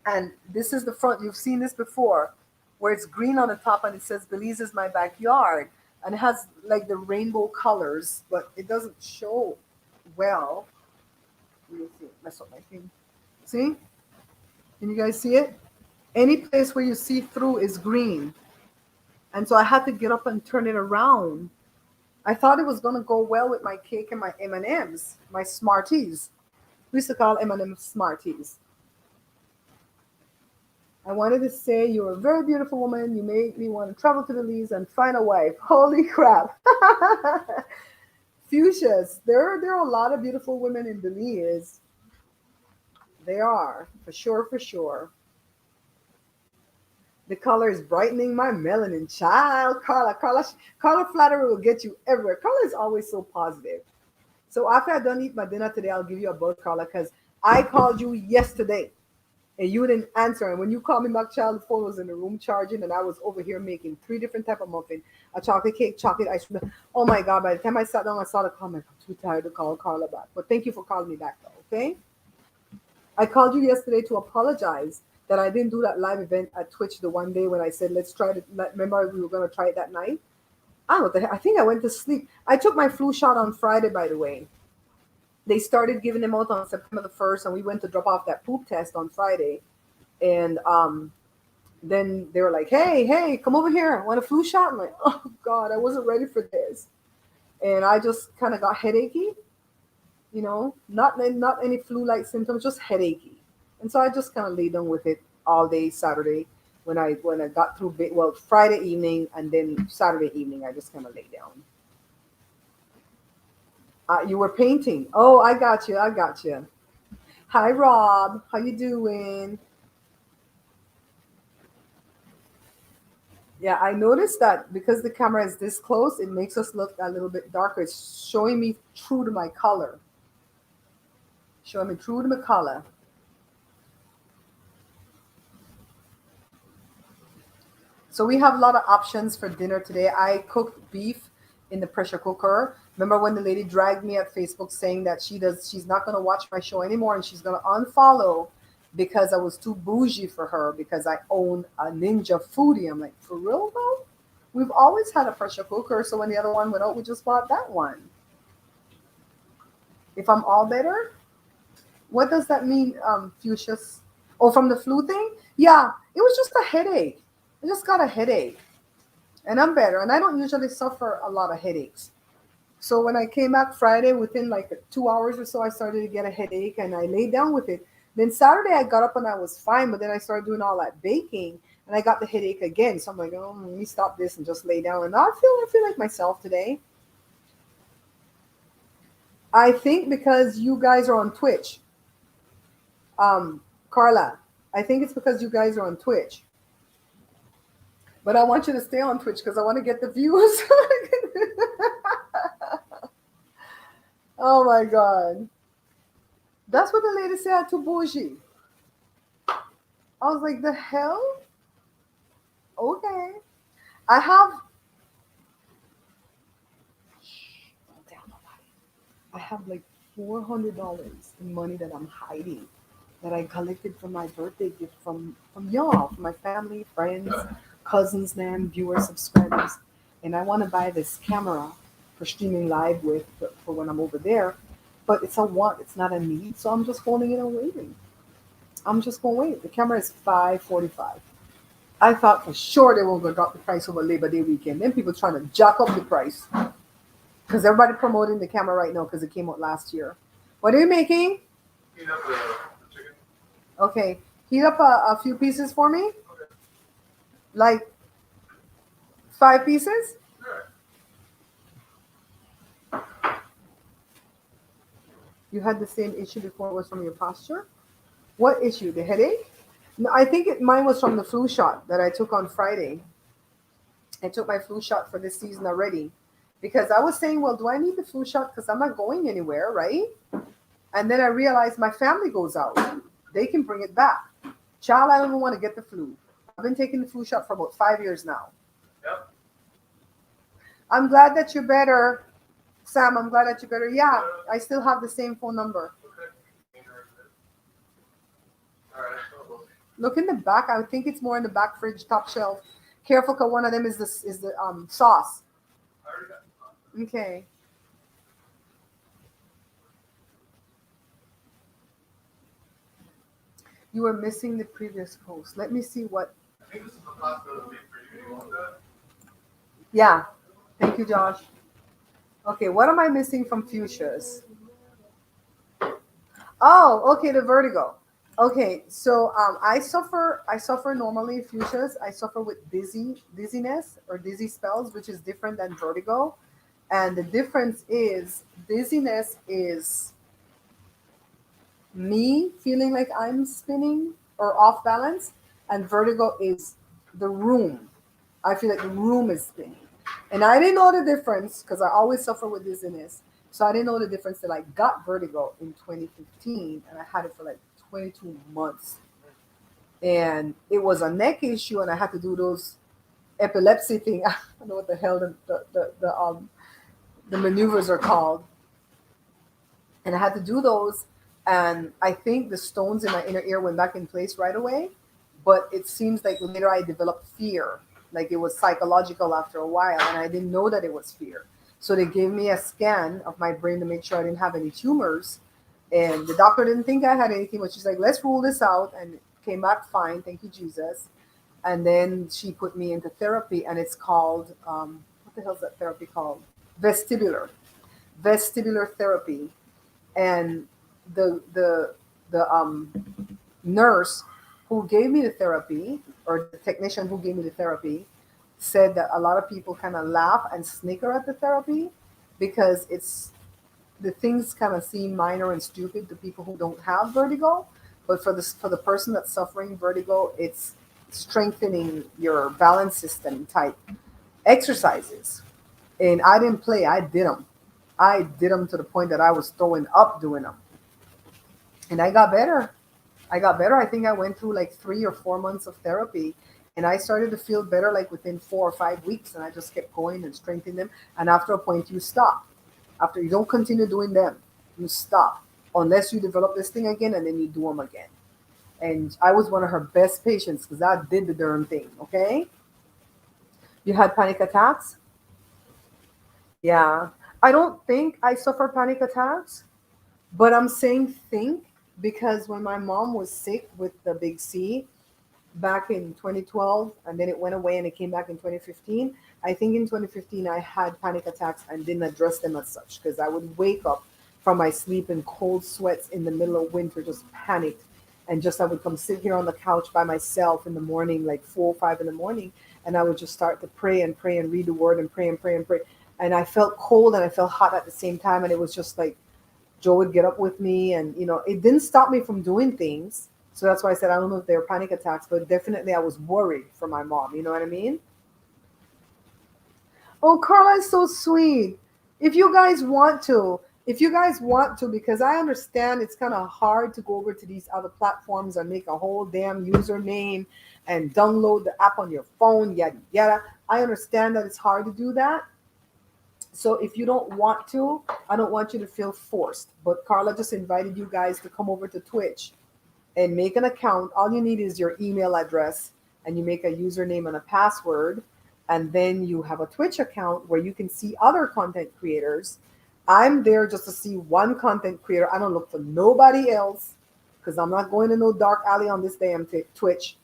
Speaker 1: And this is the front. You've seen this before, where it's green on the top and it says Belize is my backyard. And it has like the rainbow colors, but it doesn't show well. Let me see. Mess up my thing. See? Can you guys see it? Any place where you see through is green. And so I had to get up and turn it around. I thought it was going to go well with my cake and my M&Ms, my Smarties. We used to call M&Ms Smarties. I wanted to say you're a very beautiful woman. You made me want to travel to Belize and find a wife. Holy crap. Fuchsias. There are a lot of beautiful women in Belize. They are, for sure, for sure. The color is brightening my melanin. Child, Carla Flattery will get you everywhere. Carla is always so positive. So after I done eat my dinner today, I'll give you a buzz, Carla, because I called you yesterday and you didn't answer. And when you called me back, child, the phone was in the room charging, and I was over here making 3 different type of muffin, a chocolate cake, chocolate ice cream. Oh my God! By the time I sat down, I saw the comment. I'm too tired to call Carla back. But thank you for calling me back, though. Okay. I called you yesterday to apologize that I didn't do that live event at Twitch the one day when I said, let's try it. Remember, we were going to try it that night? I don't know what the heck. I think I went to sleep. I took my flu shot on Friday, by the way. They started giving them out on September the 1st, and we went to drop off that poop test on Friday. And then they were like, hey, come over here. Want a flu shot? I'm like, oh, God, I wasn't ready for this. And I just kind of got headachy. Not any flu-like symptoms, just headachy. And so I just kind of laid down with it all day Saturday when I got through, Friday evening and then Saturday evening, I just kind of lay down. You were painting. Oh, I got you. Hi, Rob. How you doing? Yeah, I noticed that because the camera is this close, it makes us look a little bit darker. It's showing me true to my color. So we have a lot of options for dinner today. I cooked beef in the pressure cooker. Remember when the lady dragged me at Facebook saying that she's not going to watch my show anymore and she's going to unfollow because I was too bougie for her because I own a Ninja Foodie. I'm like, for real though? We've always had a pressure cooker, so when the other one went out, we just bought that one. If I'm all better? What does that mean, Fuchsias? Oh, from the flu thing? Yeah, it was just a headache. I just got a headache. And I'm better. And I don't usually suffer a lot of headaches. So when I came back Friday, within like 2 hours or so, I started to get a headache and I laid down with it. Then Saturday, I got up and I was fine. But then I started doing all that baking and I got the headache again. So I'm like, oh, let me stop this and just lay down. And now I feel like myself today. I think because you guys are on Twitch. Carla, I think it's because you guys are on Twitch. But I want you to stay on Twitch because I want to get the views. Oh my God. That's what the lady said to bougie. I was like, the hell? Okay. I have. Don't tell nobody. I have like $400 in money that I'm hiding that I collected from my birthday gift from y'all, from my family, friends, cousins, man, viewers, subscribers. And I want to buy this camera for streaming live with for when I'm over there. But it's a want, it's not a need. So I'm just holding it and waiting. I'm just going to wait. The camera is $545. I thought for sure they were going to drop the price over Labor Day weekend. Then people trying to jack up the price. Because everybody promoting the camera right now because it came out last year. What are you making?
Speaker 3: Heat up the chicken.
Speaker 1: Okay. Heat up a few pieces for me.
Speaker 3: Okay.
Speaker 1: Like 5 pieces?
Speaker 3: All right.
Speaker 1: You had the same issue before it was from your posture? What issue? The headache? No, I think mine was from the flu shot that I took on Friday. I took my flu shot for this season already. Because I was saying, well, do I need the flu shot? Because I'm not going anywhere, right? And then I realized my family goes out. They can bring it back. Child, I don't even want to get the flu. I've been taking the flu shot for about 5 years now.
Speaker 3: Yep.
Speaker 1: I'm glad that you're better. Sam, I'm glad that you're better. Yeah, I still have the same phone number.
Speaker 3: Okay. All right. Well,
Speaker 1: Look in the back. I think it's more in the back fridge, top shelf. Careful, because one of them is the sauce.
Speaker 3: I already got
Speaker 1: Okay. You were missing the previous post. Let me see what.
Speaker 3: I think this is the possibility for you. You want that?
Speaker 1: Yeah. Thank you, Josh. Okay, what am I missing from fuchsias? Oh, okay, the vertigo. Okay, so I suffer normally fuchsias. I suffer with dizziness or dizzy spells, which is different than vertigo. And the difference is dizziness is me feeling like I'm spinning or off balance, and vertigo is the room. I feel like the room is spinning. And I didn't know the difference because I always suffer with dizziness. So I didn't know the difference that I got vertigo in 2015 and I had it for like 22 months. And it was a neck issue and I had to do those epilepsy thing. I don't know what the hell the maneuvers are called. And I had to do those. And I think the stones in my inner ear went back in place right away. But it seems like later I developed fear. Like it was psychological after a while. And I didn't know that it was fear. So they gave me a scan of my brain to make sure I didn't have any tumors. And the doctor didn't think I had anything, but she's like, let's rule this out. And it came back fine. Thank you, Jesus. And then she put me into therapy, and it's called, what the hell is that therapy called? Vestibular therapy. And the nurse who gave me the therapy, or the technician who gave me the therapy, said that a lot of people kind of laugh and snicker at the therapy because it's the things kind of seem minor and stupid to people who don't have vertigo, but for the person that's suffering vertigo, it's strengthening your balance system type exercises. And I didn't play; I did them to the point that I was throwing up doing them, and I got better. I got better. I think I went through like 3 or 4 months of therapy, and I started to feel better like within 4 or 5 weeks. And I just kept going and strengthening them. And after a point, you stop. After you don't continue doing them, you stop unless you develop this thing again, and then you do them again. And I was one of her best patients because I did the darn thing. Okay, you had panic attacks. Yeah, I don't think I suffer panic attacks, but I'm saying think because when my mom was sick with the big C, back in 2012 and then it went away and it came back in 2015. I think in 2015 I had panic attacks and didn't address them as such because I would wake up from my sleep in cold sweats in the middle of winter, just panicked. And just I would come sit here on the couch by myself in the morning, like 4 or 5 in the morning, and I would just start to pray and read the word and pray and pray and pray. And I felt cold and I felt hot at the same time. And it was just like Joe would get up with me, and it didn't stop me from doing things. So that's why I said I don't know if they were panic attacks, but definitely I was worried for my mom. You know what I mean? Oh, Carla is so sweet. If you guys want to, because I understand it's kind of hard to go over to these other platforms and make a whole damn username and download the app on your phone, yada yada. I understand that it's hard to do that. So if you don't want to, I don't want you to feel forced. But Carla just invited you guys to come over to Twitch and make an account. All you need is your email address, and you make a username and a password. And then you have a Twitch account where you can see other content creators. I'm there just to see one content creator. I don't look for nobody else because I'm not going to no dark alley on this damn Twitch.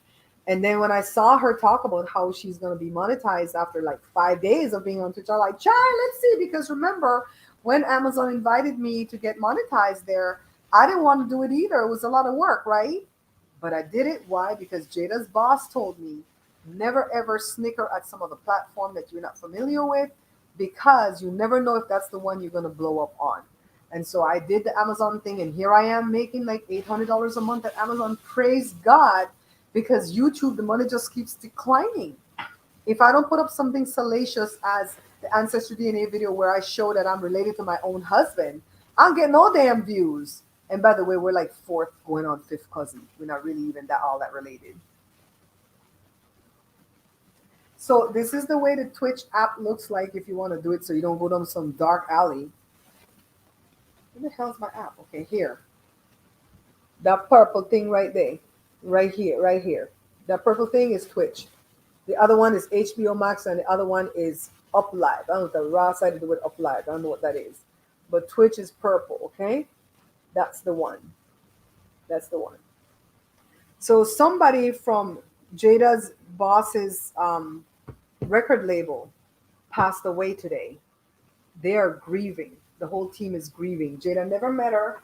Speaker 1: And then when I saw her talk about how she's going to be monetized after like 5 days of being on Twitch, I'm like, child, let's see. Because remember, when Amazon invited me to get monetized there, I didn't want to do it either. It was a lot of work, right? But I did it. Why? Because Jada's boss told me never ever snicker at some of the platform that you're not familiar with, because you never know if that's the one you're going to blow up on. And so I did the Amazon thing, and here I am making like $800 a month at Amazon. Praise God, because YouTube, the money just keeps declining. If I don't put up something salacious as the Ancestry DNA video where I show that I'm related to my own husband, I'll get no damn views. And by the way, we're like fourth going on fifth cousin. We're not really even that all that related. So this is the way the Twitch app looks like if you want to do it so you don't go down some dark alley. Where the hell's my app? Okay, here. That purple thing right there. Right here, right here. That purple thing is Twitch. The other one is HBO Max, and the other one is Up Live. I don't know what the raw side of the word Up Live. I don't know what that is. But Twitch is purple, okay? That's the one. That's the one. So somebody from Jada's boss's record label passed away today. They are grieving. The whole team is grieving. Jada never met her.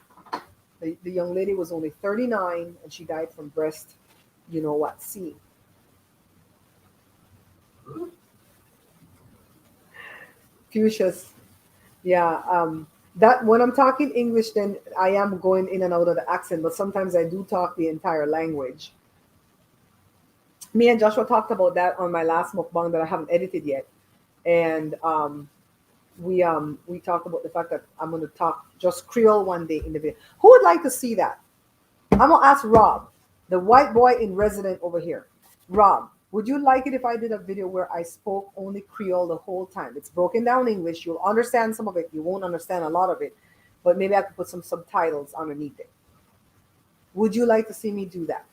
Speaker 1: The young lady was only 39, and she died from breast, you know what, C. Fuchsias. Yeah. That when I'm talking English, then I am going in and out of the accent, but sometimes I do talk the entire language. Me and Joshua talked about that on my last mukbang that I haven't edited yet, and we talked about the fact that I'm going to talk just Creole one day in the video. Who would like to see that? I'm gonna ask Rob, the white boy in resident over here. Rob, would you like it if I did a video where I spoke only Creole the whole time? It's broken down English. You'll understand some of it. You won't understand a lot of it, but maybe I could put some subtitles underneath it. Would you like to see me do that?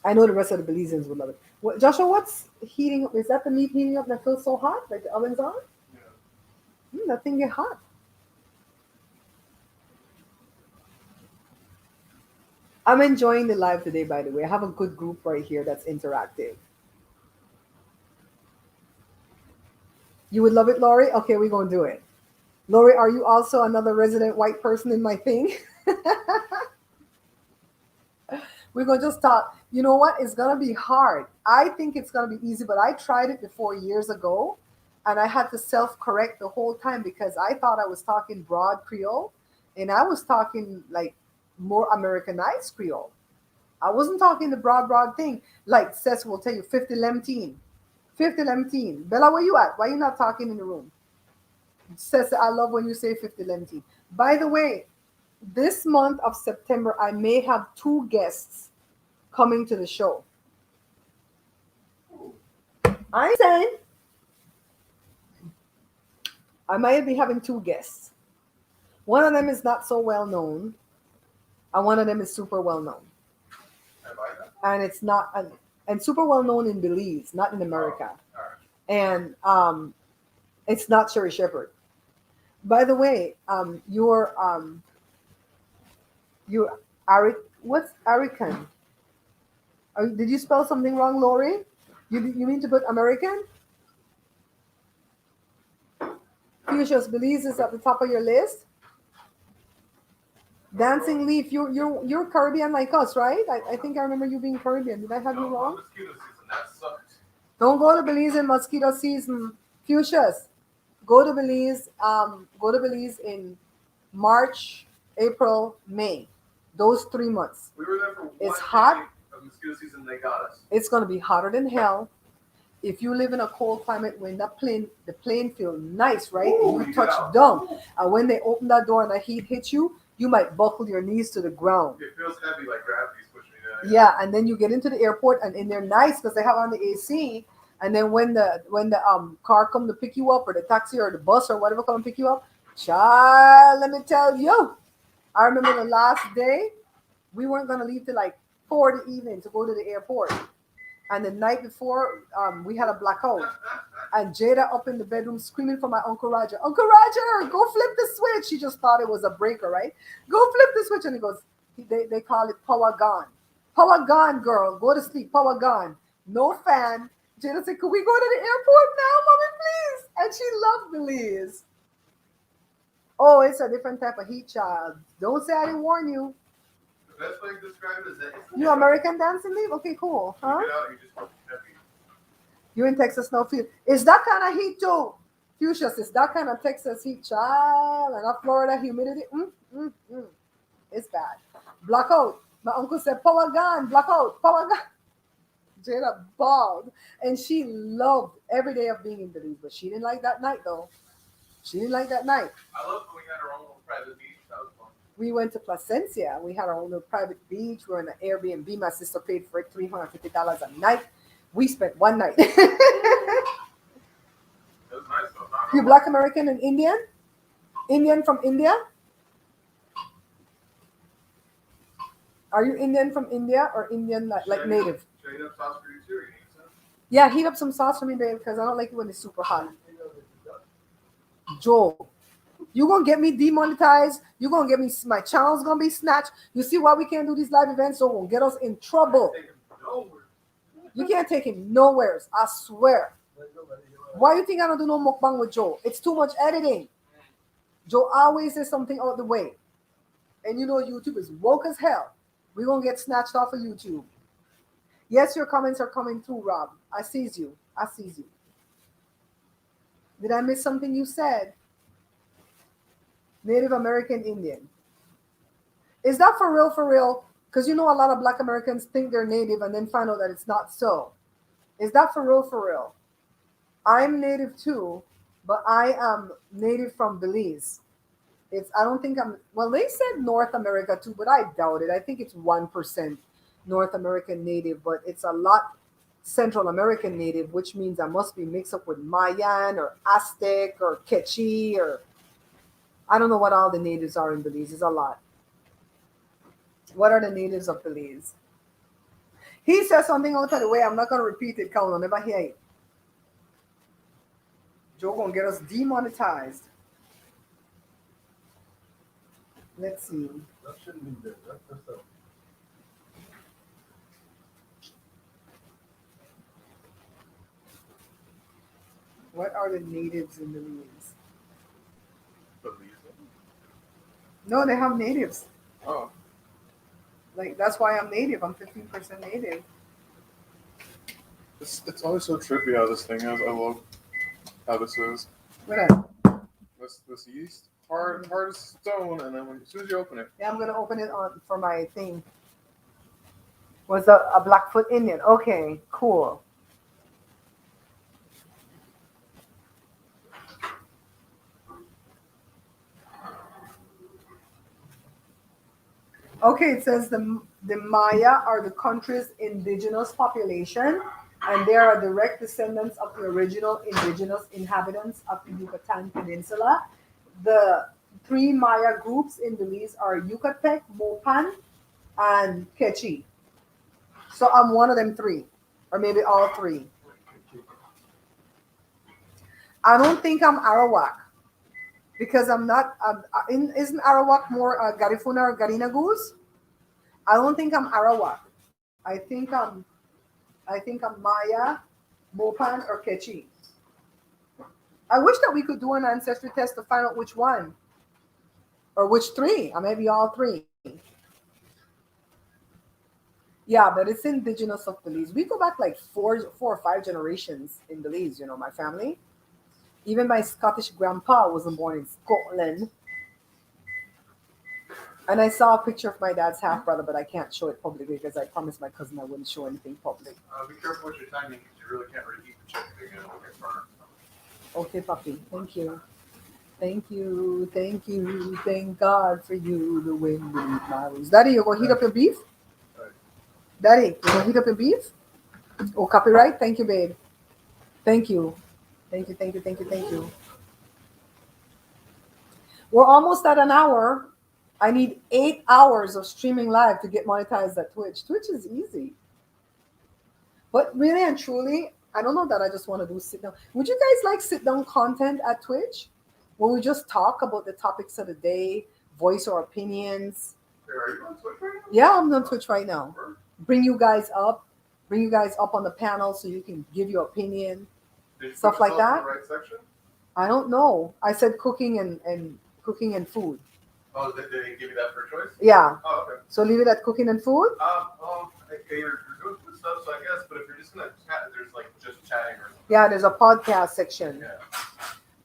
Speaker 1: I know the rest of the Belizeans would love it. What, Joshua, what's heating up? Is that the meat heating up that feels so hot? Like the oven's on?
Speaker 3: Yeah.
Speaker 1: That thing get hot. I'm enjoying the live today, by the way. I have a good group right here that's interactive. You would love it, Lori? Okay, we're going to do it. Lori, are you also another resident white person in my thing? We're going to just talk. You know what? It's going to be hard. I think it's going to be easy, but I tried it before years ago, and I had to self-correct the whole time because I thought I was talking broad Creole, and I was talking like more Americanized Creole. I wasn't talking the broad thing. Like Cecil will tell you, 50 lemteen. 50 lemteen. Bella, where you at? Why you not talking in the room? Cecil, I love when you say 50 lemteen. By the way, this month of September, I may have 2 guests coming to the show. I'm saying I might be having 2 guests. One of them is not so well known, and one of them is super well known. And it's not, and super well known in Belize, not in America.
Speaker 3: Oh, all right.
Speaker 1: And it's not Sherry Shepherd. By the way, you're Arik. What's Arican? Did you spell something wrong, Lori? You mean to put American? Fuchsias, Belize is at the top of your list. Dancing Leaf, you're Caribbean like us, right? I think I remember you being Caribbean. Did I have you wrong?
Speaker 3: Mosquito season, that sucked.
Speaker 1: Don't go to Belize in mosquito season. Fuchsias, go to Belize. Go to Belize in March, April, May. Those 3 months.
Speaker 3: We were there for
Speaker 1: It's
Speaker 3: one
Speaker 1: hot.
Speaker 3: day of mosquito season. They got us.
Speaker 1: It's gonna be hotter than hell. If you live in a cold climate, when the plane feel nice, right?
Speaker 3: Ooh,
Speaker 1: And you
Speaker 3: yeah.
Speaker 1: touch down, and when they open that door and the heat hits you, you might buckle your knees to the ground.
Speaker 3: It feels heavy, like gravity's pushing me down.
Speaker 1: Yeah, and then you get into the airport, and they're nice because they have on the AC. And then when the car come to pick you up, or the taxi or the bus or whatever come to pick you up, child, let me tell you, I remember the last day we weren't gonna leave till like 4 in the evening to go to the airport. And the night before, we had a blackout. And Jada up in the bedroom screaming for my Uncle Roger. Uncle Roger, go flip the switch. She just thought it was a breaker, right? Go flip the switch. And he goes, they call it power gone. Power gone, girl. Go to sleep. Power gone. No fan. Jada said, could we go to the airport now, mommy, please? And she loved Belize. Oh, it's a different type of heat, child. Don't say I didn't warn you.
Speaker 3: The best way to describe it is that it's
Speaker 1: You American dancing leave? Okay, cool.
Speaker 3: When
Speaker 1: Huh?
Speaker 3: you get out, you just heavy.
Speaker 1: You in Texas now? Feel it's that kind of heat too. Fuchsias, it's that kind of Texas heat, child, and not Florida humidity. It's bad. Blackout. My uncle said, "Power gun, blackout, power gun." Jada bawled, and she loved every day of being in Belize, but she didn't like that night though. She didn't like that night.
Speaker 3: I love when we had our own little private beach. That was fun.
Speaker 1: We went to Placencia. We had our own little private beach. We were in an Airbnb. My sister paid for it $350 a night. We spent one night.
Speaker 3: It was nice though. Not
Speaker 1: You
Speaker 3: gonna
Speaker 1: Black American and Indian? Indian from India? Are you Indian from India or Indian like native?
Speaker 3: Should I eat up sauce for you too? Or you need some?
Speaker 1: Yeah, heat up some sauce for me, babe, because I don't like it when it's super hot. Joe, you gonna get me demonetized. You gonna get me, my channel's gonna be snatched. You see why we can't do these live events? So won't get us in trouble.
Speaker 3: Take him nowhere.
Speaker 1: You can't take him nowheres. I swear. Why you think I don't do no mukbang with Joe? It's too much editing. Joe always says something out the way. And you know YouTube is woke as hell. We're gonna get snatched off of YouTube. Yes, your comments are coming through, Rob. I sees you. I sees you. Did I miss something you said? Native American Indian. Is that for real, for real? Because you know a lot of Black Americans think they're native and then find out that it's not so. Is that for real, for real? I'm native too, but I am native from Belize. I don't think I'm, well, they said North America too, but I doubt it. I think it's 1% North American native, but it's a lot Central American native, which means I must be mixed up with Mayan or Aztec or Quechua or I don't know what all the natives are in Belize. It's a lot. What are the natives of Belize? He says something out of the way. I'm not going to repeat it, Count. I'll never hear it. Joe going to get us demonetized. Let's see.
Speaker 4: That shouldn't be there. That's a,
Speaker 1: What are the natives in Belize?
Speaker 3: Belizean.
Speaker 1: No, they have natives.
Speaker 3: Oh.
Speaker 1: Like, that's why I'm native. I'm 15% native.
Speaker 3: It's always so trippy how this thing is. I love how this is.
Speaker 1: What else?
Speaker 3: This yeast, hard as stone, and then as soon as you open it,
Speaker 1: Yeah, I'm going to open it on for my thing. Was a Blackfoot Indian. Okay, cool. Okay, it says the Maya are the country's indigenous population, and they are direct descendants of the original indigenous inhabitants of the Yucatan Peninsula. The three Maya groups in Belize are Yucatec, Mopan, and Quechua. So I'm one of them three, or maybe all three. I don't think I'm Arawak because I'm not. Isn't Arawak more Garifuna or Garina Goose? I don't think I'm Arawak. I think I'm. I think I'm Maya, Mopan, or Quechua. I wish that we could do an ancestry test to find out which one, or which three, or maybe all three. Yeah, but it's indigenous of Belize. We go back like four or five generations in Belize. You know, my family. Even my Scottish grandpa wasn't born in Scotland. And I saw a picture of my dad's half brother, but I can't show it publicly because I promised my cousin I wouldn't show anything public.
Speaker 3: be careful with your timing because you really can't really eat the chicken again. It'll get burned.
Speaker 1: Okay, puppy. Thank you. Thank you. Thank you. Thank God for you. The wind beneath my wings. Daddy, you gonna heat up your beef? Daddy, you gonna heat up your beef? Oh, copyright? Thank you, babe. Thank you. Thank you, thank you, thank you, thank you. We're almost at an hour. I need 8 hours of streaming live to get monetized at Twitch. Twitch is easy. But really and truly, I don't know that I just want to do sit down. Would you guys like sit down content at Twitch? Where we just talk about the topics of the day, voice our opinions.
Speaker 3: Are you on Twitch right now?
Speaker 1: Yeah, I'm on Twitch right now. Bring you guys up on the panel so you can give your opinion.
Speaker 3: Did you
Speaker 1: Stuff
Speaker 3: put
Speaker 1: like
Speaker 3: yourself
Speaker 1: that?
Speaker 3: in the right section?
Speaker 1: I don't know. I said cooking and cooking and food.
Speaker 3: Oh, they give you that for choice?
Speaker 1: Yeah.
Speaker 3: Oh, okay.
Speaker 1: So leave it at cooking and food.
Speaker 3: Okay, you're doing food stuff, so I guess. But if you're just gonna chat, there's like just chatting or something.
Speaker 1: Yeah, there's a podcast section.
Speaker 3: Yeah.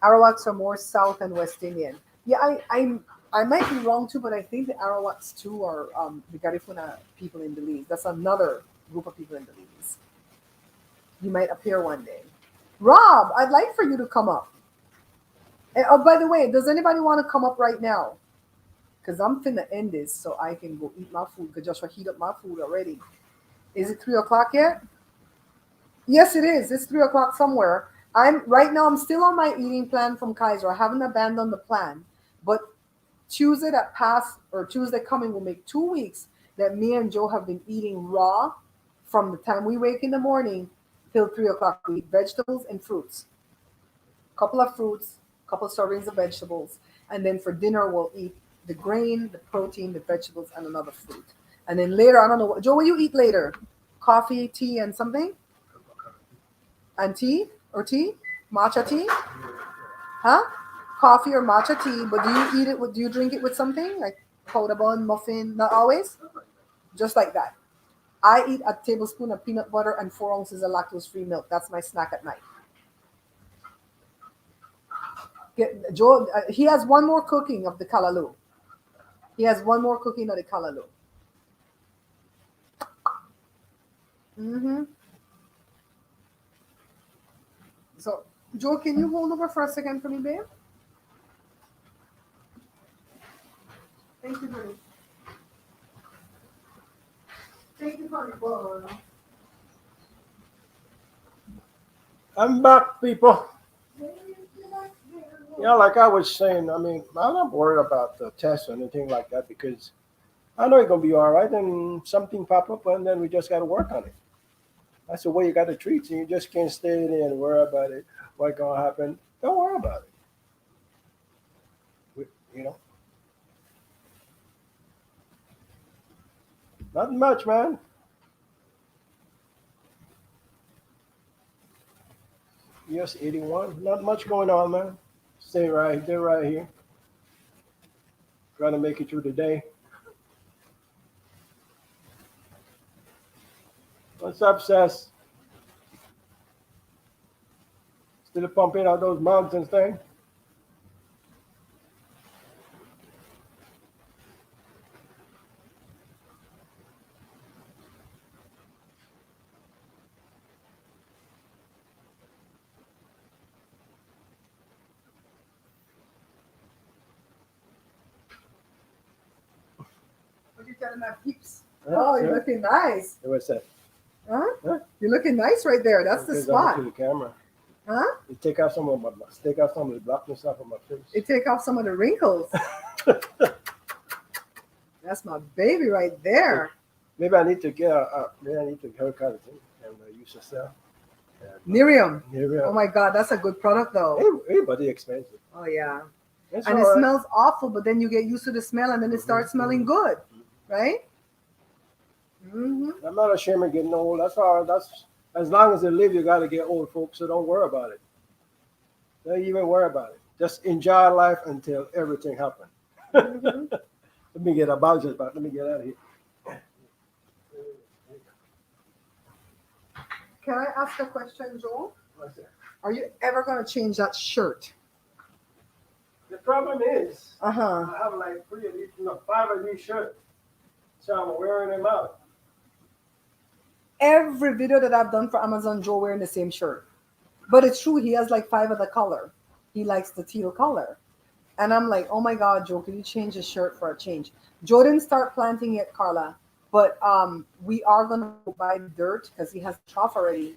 Speaker 1: Arawaks are more South and West Indian. Yeah, I might be wrong too, but I think the Arawaks too are the Garifuna people in Belize. That's another group of people in Belize. You might appear one day. Rob, I'd like for you to come up. And, oh, by the way, does anybody want to come up right now? Because I'm finna end this so I can go eat my food. Because Joshua heat up my food already. Is it 3 o'clock yet? Yes, it is. It's 3 o'clock somewhere. I'm still on my eating plan from Kaiser. I haven't abandoned the plan. But Tuesday coming will make 2 weeks that me and Joe have been eating raw from the time we wake in the morning till 3 o'clock. We eat vegetables and fruits. Couple of fruits, couple of servings of vegetables, and then for dinner we'll eat the grain, the protein, the vegetables, and another fruit. And then later, I don't know, Joe, what you eat later? Coffee, tea, and something? And tea? Or tea? Matcha tea? Huh? Coffee or matcha tea, but do you drink it with something? Like powder bun, muffin? Not always? Just like that. I eat a tablespoon of peanut butter and 4 ounces of lactose-free milk. That's my snack at night. Joe, he has one more cooking of the kalaloo. He has one more cooking of the kalaloo. Mm-hmm. So, Joe, can you hold over for a second for me, babe? Thank you, honey. Thank you, honey. Bye.
Speaker 4: I'm back, people. Yeah, like I was saying, I mean, I'm not worried about the test or anything like that because I know it's gonna be all right. And something pop up, and then we just gotta work on it. That's the way you gotta treat it. You just can't stay there and worry about it. What's gonna happen? Don't worry about it. You know, not much, man. Yes, 81. Not much going on, man. Stay right here. Trying to make it through the day. What's up, Sess? Still pumping out those mugs and things?
Speaker 1: What are you telling my peeps?
Speaker 4: Huh?
Speaker 1: Oh, you're
Speaker 4: Yeah.
Speaker 1: looking nice.
Speaker 4: What's that?
Speaker 1: Huh?
Speaker 4: Huh?
Speaker 1: You're looking nice right there. That's the
Speaker 4: Because
Speaker 1: spot.
Speaker 4: I'm looking at the camera.
Speaker 1: Huh?
Speaker 4: You take out some of the blackness off of my face.
Speaker 1: It take off some of the wrinkles. That's my baby right there.
Speaker 4: Maybe I need to get a haircut and use yourself.
Speaker 1: Miriam.
Speaker 4: Yeah.
Speaker 1: Oh my God, that's a good product though.
Speaker 4: Everybody expensive.
Speaker 1: Oh yeah.
Speaker 4: It's
Speaker 1: And
Speaker 4: all
Speaker 1: it
Speaker 4: right.
Speaker 1: smells awful, but then you get used to the smell and then it starts smelling good. Right? Mm-hmm.
Speaker 4: I'm not ashamed of getting old. That's all. That's as long as they live, you got to get old, folks. So don't worry about it. Don't even worry about it. Just enjoy life until everything happens.
Speaker 1: Mm-hmm.
Speaker 4: Let me get about this, but let me get out of here.
Speaker 1: Can I ask a question, Joel?
Speaker 4: What's that?
Speaker 1: Are you ever gonna change that shirt?
Speaker 4: The problem is,
Speaker 1: Uh-huh.
Speaker 4: I have like 5 of these shirts, so I'm wearing them out.
Speaker 1: Every video that I've done for Amazon, Joe wearing the same shirt. But it's true, he has like 5 of the color. He likes the teal color. And I'm like, oh my God, Joe, can you change his shirt for a change? Joe didn't start planting yet, Carla. But we are gonna buy dirt because he has a trough already.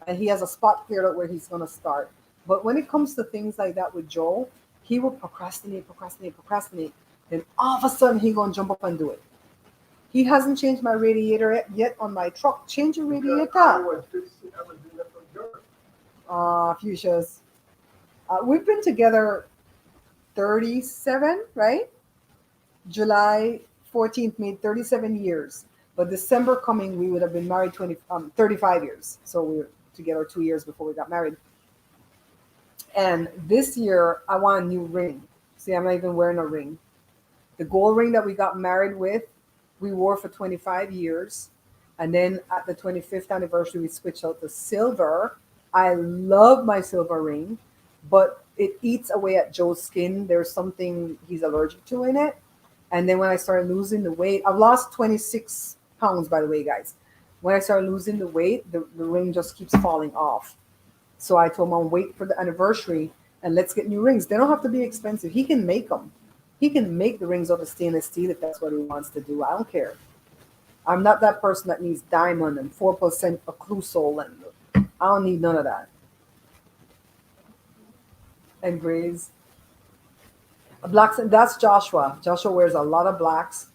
Speaker 1: And he has a spot cleared out where he's gonna start. But when it comes to things like that with Joe, he will procrastinate. Then all of a sudden he gonna jump up and do it. He hasn't changed my radiator yet on my truck. Change your radiator. Fuchsias. We've been together 37, right? July 14th made 37 years. But December coming, we would have been married 35 years. So we were together 2 years before we got married. And this year, I want a new ring. See, I'm not even wearing a ring. The gold ring that we got married with, we wore for 25 years. And then at the 25th anniversary, we switched out to silver. I love my silver ring, but it eats away at Joe's skin. There's something he's allergic to in it. And then when I started losing the weight, I've lost 26 pounds, by the way, guys. When I started losing the weight, the ring just keeps falling off. So I told Mom, wait for the anniversary and let's get new rings. They don't have to be expensive. He can make them. He can make the rings out of stainless steel if that's what he wants to do. I don't care. I'm not that person that needs diamond and 4% occlusal, and I don't need none of that. And grays. Blacks, and that's Joshua. Joshua wears a lot of blacks.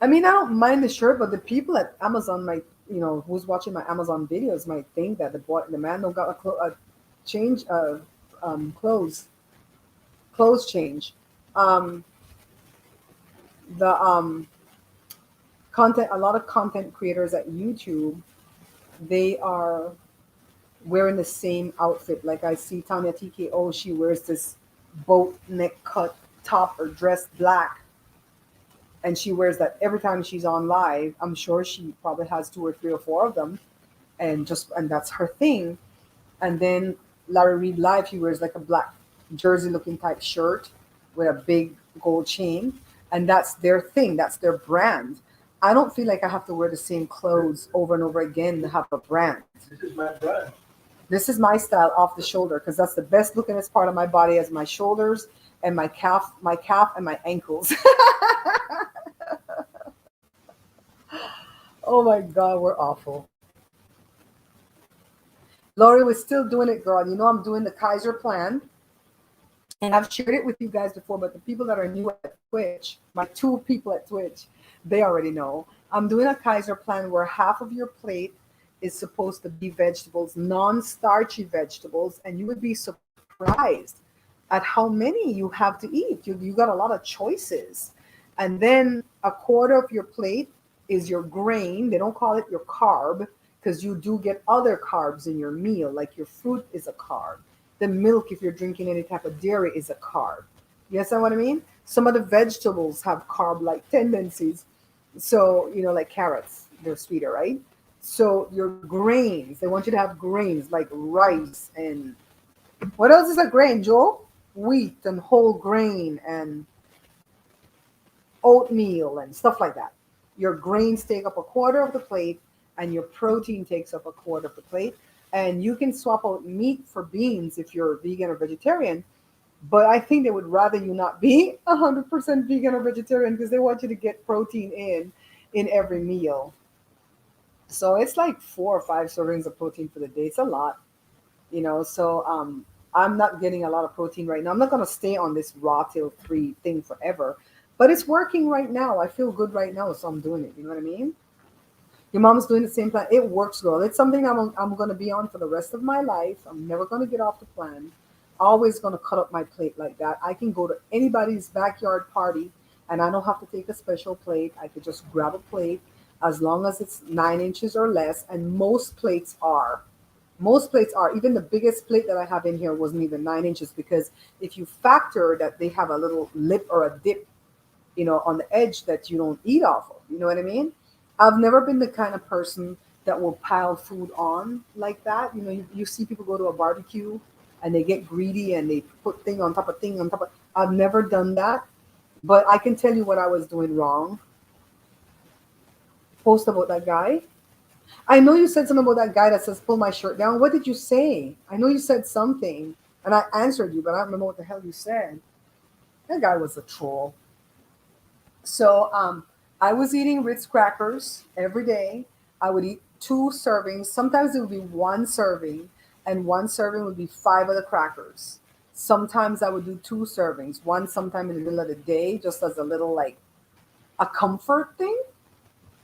Speaker 1: I mean, I don't mind the shirt, but the people at Amazon might, who's watching my Amazon videos might think that the man don't got a change of clothes change. Um, the content, a lot of content creators at YouTube, they are wearing the same outfit. Like I see Tanya TKO, she wears this boat neck cut top or dress black, and she wears that every time she's on live. I'm sure she probably has 2 or 3 or 4 of them, and that's her thing. And then Larry Reed live, he wears like a black jersey looking type shirt with a big gold chain, and that's their thing. That's their brand. I don't feel like I have to wear the same clothes over and over again to have a brand.
Speaker 4: This is my brand.
Speaker 1: This is my style off the shoulder because that's the best lookingest part of my body, as my shoulders and my calf and my ankles. Oh my God, we're awful. Lori, we're still doing it, girl. You know I'm doing the Kaiser plan. And I've shared it with you guys before, but the people that are new at Twitch, my 2 people at Twitch, they already know. I'm doing a Kaiser plan where half of your plate is supposed to be vegetables, non-starchy vegetables, and you would be surprised at how many you have to eat. You got a lot of choices. And then a quarter of your plate is your grain. They don't call it your carb because you do get other carbs in your meal, like your fruit is a carb. The milk, if you're drinking any type of dairy, is a carb. You understand what I mean? Some of the vegetables have carb-like tendencies. So, like carrots, they're sweeter, right? So your grains, they want you to have grains like rice and what else is a grain, Joel? Wheat and whole grain and oatmeal and stuff like that. Your grains take up a quarter of the plate and your protein takes up a quarter of the plate. And you can swap out meat for beans if you're vegan or vegetarian. But I think they would rather you not be 100% vegan or vegetarian because they want you to get protein in every meal. So it's like 4 or 5 servings of protein for the day. It's a lot, So I'm not getting a lot of protein right now. I'm not going to stay on this raw till free thing forever, but it's working right now. I feel good right now, so I'm doing it. You know what I mean? Your mom's doing the same plan. It works, girl. It's something I'm going to be on for the rest of my life. I'm never going to get off the plan. Always going to cut up my plate like that. I can go to anybody's backyard party and I don't have to take a special plate. I could just grab a plate as long as it's 9 inches or less. And most plates are. Even the biggest plate that I have in here wasn't even 9 inches because if you factor that they have a little lip or a dip, on the edge that you don't eat off of. You know what I mean? I've never been the kind of person that will pile food on like that. You see people go to a barbecue and they get greedy and they put thing on top of thing on top of. I've never done that, but I can tell you what I was doing wrong. Post about that guy. I know you said something about that guy that says pull my shirt down. What did you say? I know you said something and I answered you, but I don't remember what the hell you said. That guy was a troll. So I was eating Ritz crackers every day. I would eat 2 servings. Sometimes it would be 1 serving, and 1 serving would be 5 of the crackers. Sometimes I would do 2 servings, one sometime in the middle of the day, just as a little like a comfort thing.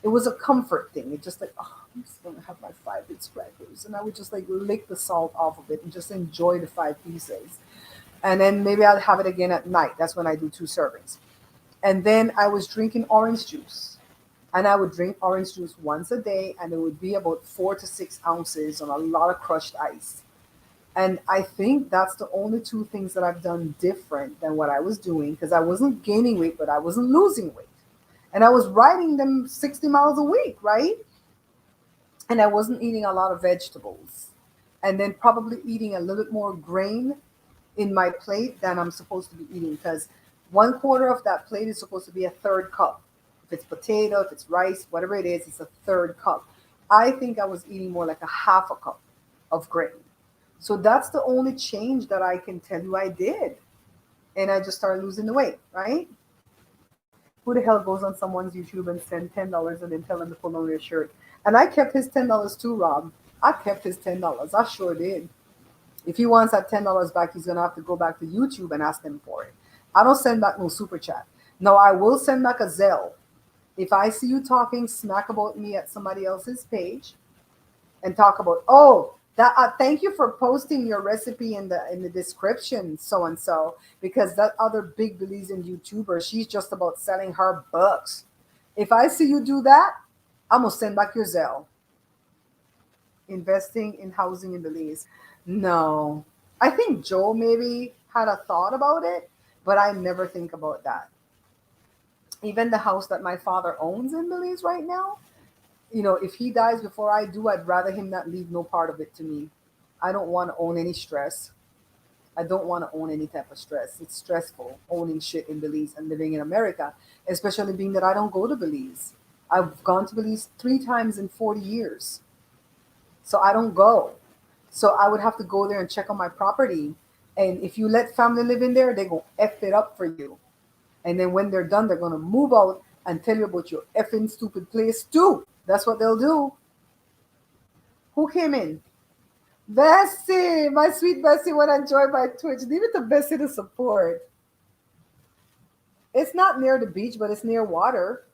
Speaker 1: It was a comfort thing. It just like, oh, I'm just gonna have my 5 Ritz crackers, and I would just like lick the salt off of it and just enjoy the 5 pieces. And then maybe I'll have it again at night. That's when I do 2 servings. And then I was drinking orange juice. And I would drink orange juice once a day, and it would be about 4 to 6 ounces on a lot of crushed ice. And I think that's the only two things that I've done different than what I was doing, because I wasn't gaining weight, but I wasn't losing weight. And I was riding them 60 miles a week, right? And I wasn't eating a lot of vegetables. And then probably eating a little bit more grain in my plate than I'm supposed to be eating, because 1/4 of that plate is supposed to be a third cup. If it's potato, if it's rice, whatever it is, it's a third cup. I think I was eating more like a half a cup of grain. So that's the only change that I can tell you I did. And I just started losing the weight, right? Who the hell goes on someone's YouTube and send $10 and then tell them to put on their shirt? And I kept his $10 too, Rob. I kept his $10. I sure did. If he wants that $10 back, he's gonna have to go back to YouTube and ask them for it. I don't send back no super chat. No, I will send back a Zelle. If I see you talking smack about me at somebody else's page and talk about, oh, that thank you for posting your recipe in the description, so and so, because that other big Belizean YouTuber, she's just about selling her books. If I see you do that, I'm gonna send back your Zelle. Investing in housing in Belize. No. I think Joe maybe had a thought about it, but I never think about that. Even the house that my father owns in Belize right now, if he dies before I do, I'd rather him not leave no part of it to me. I don't want to own any stress. I don't want to own any type of stress. It's stressful owning shit in Belize and living in America, especially being that I don't go to Belize. I've gone to Belize 3 times in 40 years. So I don't go. So I would have to go there and check on my property. And if you let family live in there, they go F it up for you. And then when they're done, they're going to move out and tell you about your effing stupid place too. That's what they'll do. Who came in? Bessie, my sweet Bessie, when I joined my Twitch. Leave it to Bessie to support. It's not near the beach, but it's near water.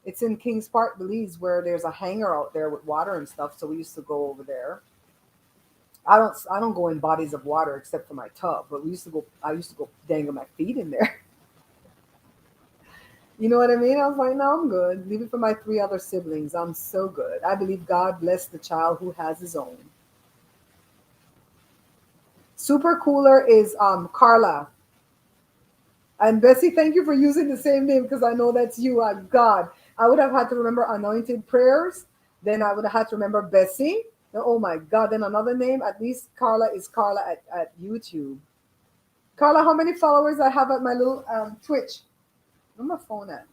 Speaker 1: It's in Kings Park, Belize, where there's a hangar out there with water and stuff. So we used to go over there. I don't go in bodies of water except for my tub, but I used to go dangle my feet in there. You know what I mean? I was like, no, I'm good. Leave it for my 3 other siblings. I'm so good. I believe God bless the child who has his own. Super cooler is Carla. And Bessie, thank you for using the same name, because I know that's you. God, I would have had to remember anointed prayers. Then I would have had to remember Bessie. Oh my God, then another name. At least Carla is Carla at YouTube. Carla, how many followers I have at my little Twitch? Where's my phone at?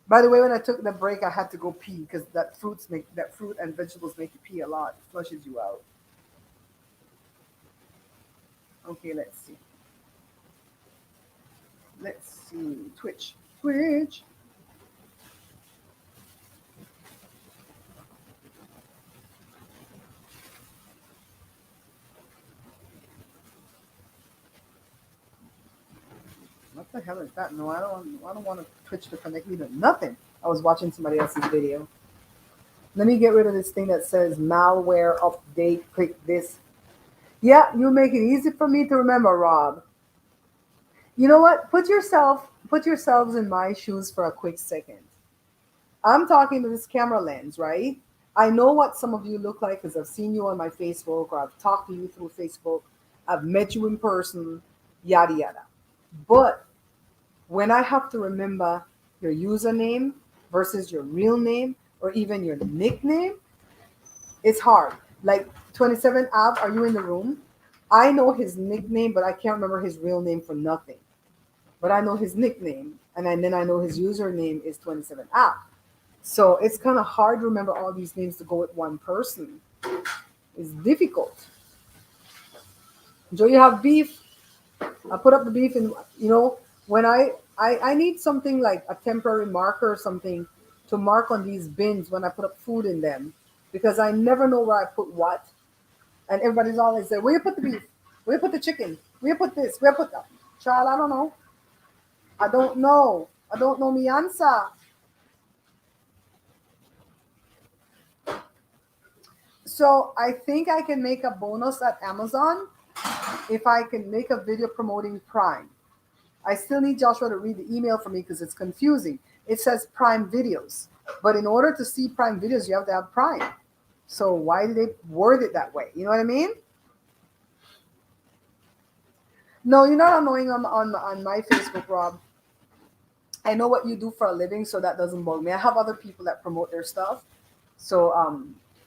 Speaker 1: By the way, when I took the break, I had to go pee, because that fruit and vegetables make you pee a lot. It flushes you out. Okay, let's see. Twitch. What the hell is that? No, I don't want to Twitch to connect me to nothing. I was watching somebody else's video. Let me get rid of this thing that says malware update. Click this. Yeah, you make it easy for me to remember, Rob. You know what? Put yourselves in my shoes for a quick second. I'm talking to this camera lens, right? I know what some of you look like because I've seen you on my Facebook, or I've talked to you through Facebook. I've met you in person, yada, yada. But when I have to remember your username versus your real name or even your nickname, it's hard. Like 27 Av, are you in the room? I know his nickname, but I can't remember his real name for nothing. But I know his nickname, and then I know his username is 27 Av. So it's kind of hard to remember all these names to go with one person. It's difficult. Joe, you have beef? I put up the beef, and when I need something like a temporary marker or something to mark on these bins when I put up food in them, because I never know where I put what. And everybody's always there, where you put the beef? Where you put the chicken? Where you put this? Where you put that? Child, I don't know. I don't know me answer. So I think I can make a bonus at Amazon if I can make a video promoting Prime. I still need Joshua to read the email for me because it's confusing. It says Prime Videos, but in order to see Prime Videos, you have to have Prime. So why did they word it that way? You know what I mean? No, you're not annoying on my Facebook, Rob. I know what you do for a living, so that doesn't bother me. I have other people that promote their stuff, so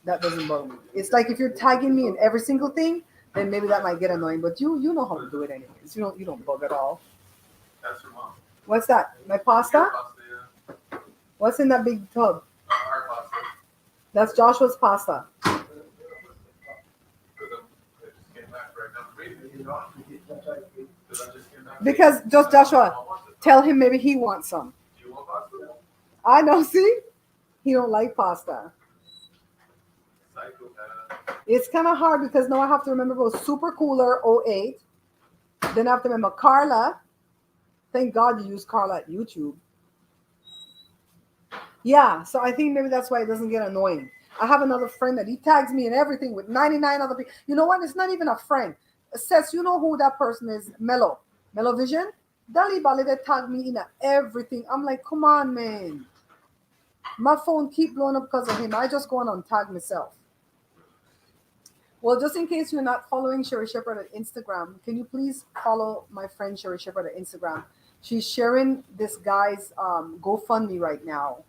Speaker 1: that doesn't bother me. It's like if you're tagging me in every single thing, then maybe that might get annoying. But you know how to do it anyways. You don't bug at all.
Speaker 3: That's your mom.
Speaker 1: What's that? My
Speaker 3: Your
Speaker 1: pasta?
Speaker 3: pasta, yeah.
Speaker 1: What's in that big tub?
Speaker 3: Our pasta.
Speaker 1: That's Joshua's pasta.
Speaker 3: Because I just came back right now. Because I just came back.
Speaker 1: Because just Joshua, tell him maybe he wants some.
Speaker 3: Do you want pasta?
Speaker 1: I know. See, he don't like pasta.
Speaker 3: Psychopath.
Speaker 1: It's kind of hard because now I have to remember about Super Cooler '08. Then I have to remember Carla. Thank God you use Carla at YouTube. Yeah, so I think maybe that's why it doesn't get annoying. I have another friend that he tags me in everything with 99 other people. You know what? It's not even a friend. Says, you know who that person is? Mellow. Mellow Vision? Dali Bali, they tag me in everything. I'm like, come on, man. My phone keep blowing up because of him. I just go on and tag myself. Well, just in case you're not following Sherry Shepherd on Instagram, can you please follow my friend Sherry Shepherd on Instagram? She's sharing this guy's GoFundMe right now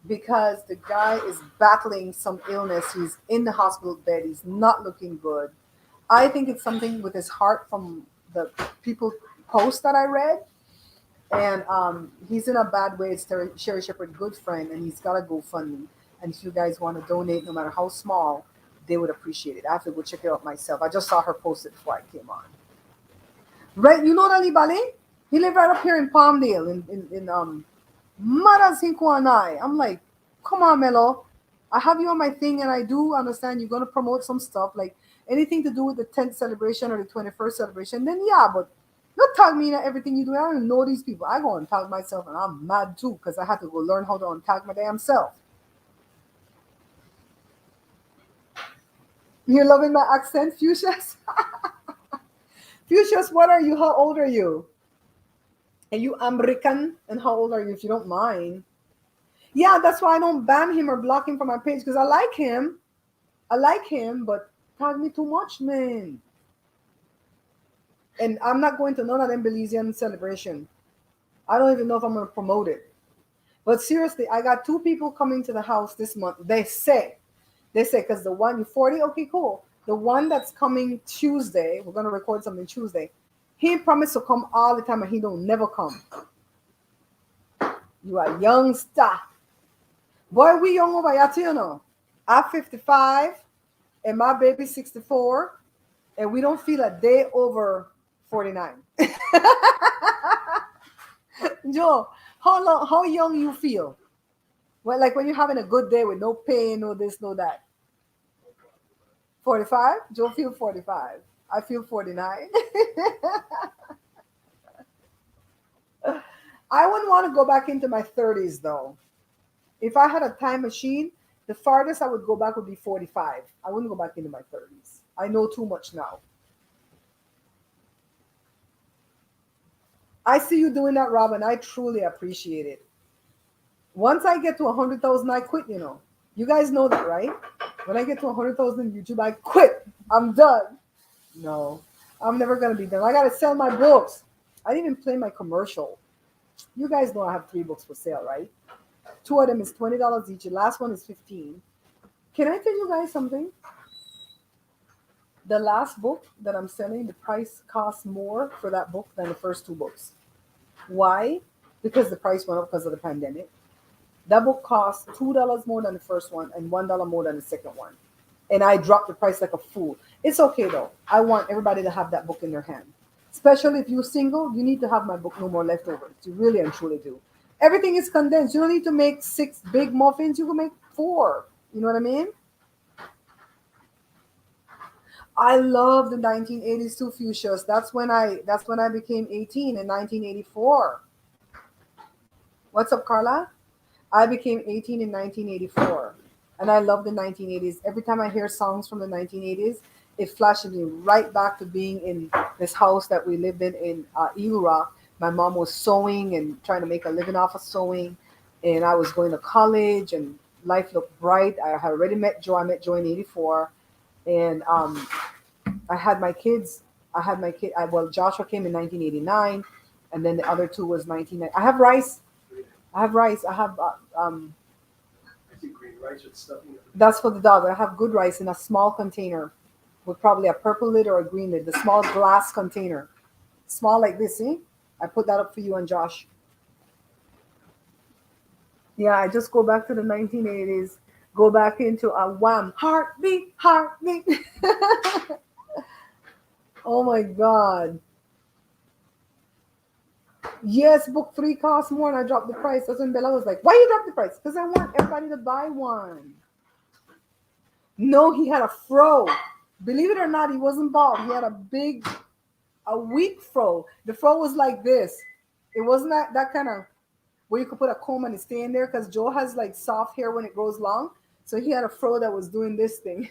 Speaker 1: because the guy is battling some illness. He's in the hospital bed. He's not looking good. I think it's something with his heart from the people post that I read. And he's in a bad way. It's Sherry Shepherd, good friend, and he's got a GoFundMe. And if you guys want to donate, no matter how small, they would appreciate it. I have to go check it out myself. I just saw her post it before I came on. Right, you know Ali Bali? He lived right up here in Palmdale in Maras Hinkuanai. I'm like, come on, Melo. I have you on my thing, and I do understand you're gonna promote some stuff like anything to do with the 10th celebration or the 21st celebration. Then yeah, but don't tag me in everything you do. I don't know these people. I go and tag myself, and I'm mad too because I had to go learn how to untag my damn self. You're loving my accent, Fuchsias? Fuchsias, what are you? How old are you? Are you American? And how old are you, if you don't mind? Yeah, that's why I don't ban him or block him from my page because I like him. I like him, but tag me too much, man. And I'm not going to none of them Belizean celebration. I don't even know if I'm going to promote it. But seriously, I got 2 people coming to the house this month. They say, because the one, you 40, okay, cool. The one that's coming Tuesday, we're going to record something Tuesday. He promised to come all the time and he don't never come. You are young star. Boy, we young over here too, you know. I'm 55 and my baby's 64 and we don't feel a day over 49. Joe, how young you feel? Well, like when you're having a good day with no pain, no this, no that. 45? Joe feel 45. I feel 49. I wouldn't want to go back into my 30s though. If I had a time machine, the farthest I would go back would be 45. I wouldn't go back into my 30s. I know too much now. I see you doing that, Robin. I truly appreciate it. Once I get to 100,000, I quit, you know. You guys know that, right? When I get to 100,000 YouTube, I quit. I'm done. No, I'm never going to be done. I got to sell my books. I didn't even play my commercial. You guys know I have 3 books for sale, right? 2 of them is $20 each. The last one is $15. Can I tell you guys something? The last book that I'm selling, the price costs more for that book than the first 2 books. Why? Because the price went up because of the pandemic. That book cost $2 more than the first one and $1 more than the second one. And I dropped the price like a fool. It's okay though. I want everybody to have that book in their hand. Especially if you're single, you need to have my book, No More Leftovers. You really and truly do. Everything is condensed. You don't need to make 6 big muffins. You can make 4. You know what I mean? I love the 1980s too, Fuchsias. That's when I became 18 in 1984. What's up, Carla? I became 18 in 1984. And I love the 1980s. Every time I hear songs from the 1980s, it flashes me right back to being in this house that we lived in Eagle Rock. My mom was sewing and trying to make a living off of sewing. And I was going to college and Life looked bright. I had already met Joe. I met Joe in '84, and I had my kids. I had my kid. Well, Joshua came in 1989, and then the other two was 1990. I have rice. I have rice. I have
Speaker 4: I see green rice with stuffing.
Speaker 1: that's for the dog. I have good rice in a small container with probably a purple lid or a green lid. The small glass container, small like this. See, I put that up for you and Josh. Yeah, I just go back to the 1980s. Go back into a wham heartbeat, heartbeat. Oh my God. Yes, book three costs more, and I dropped the price. That's when Bella was like, "Why you drop the price?" Because I want everybody to buy one. No, he had a fro. Believe it or not, he wasn't bald. He had a weak fro. The fro was like this. It wasn't that kind of where you could put a comb and it stay in there. Because Joe has like soft hair when it grows long, so he had a fro that was doing this thing.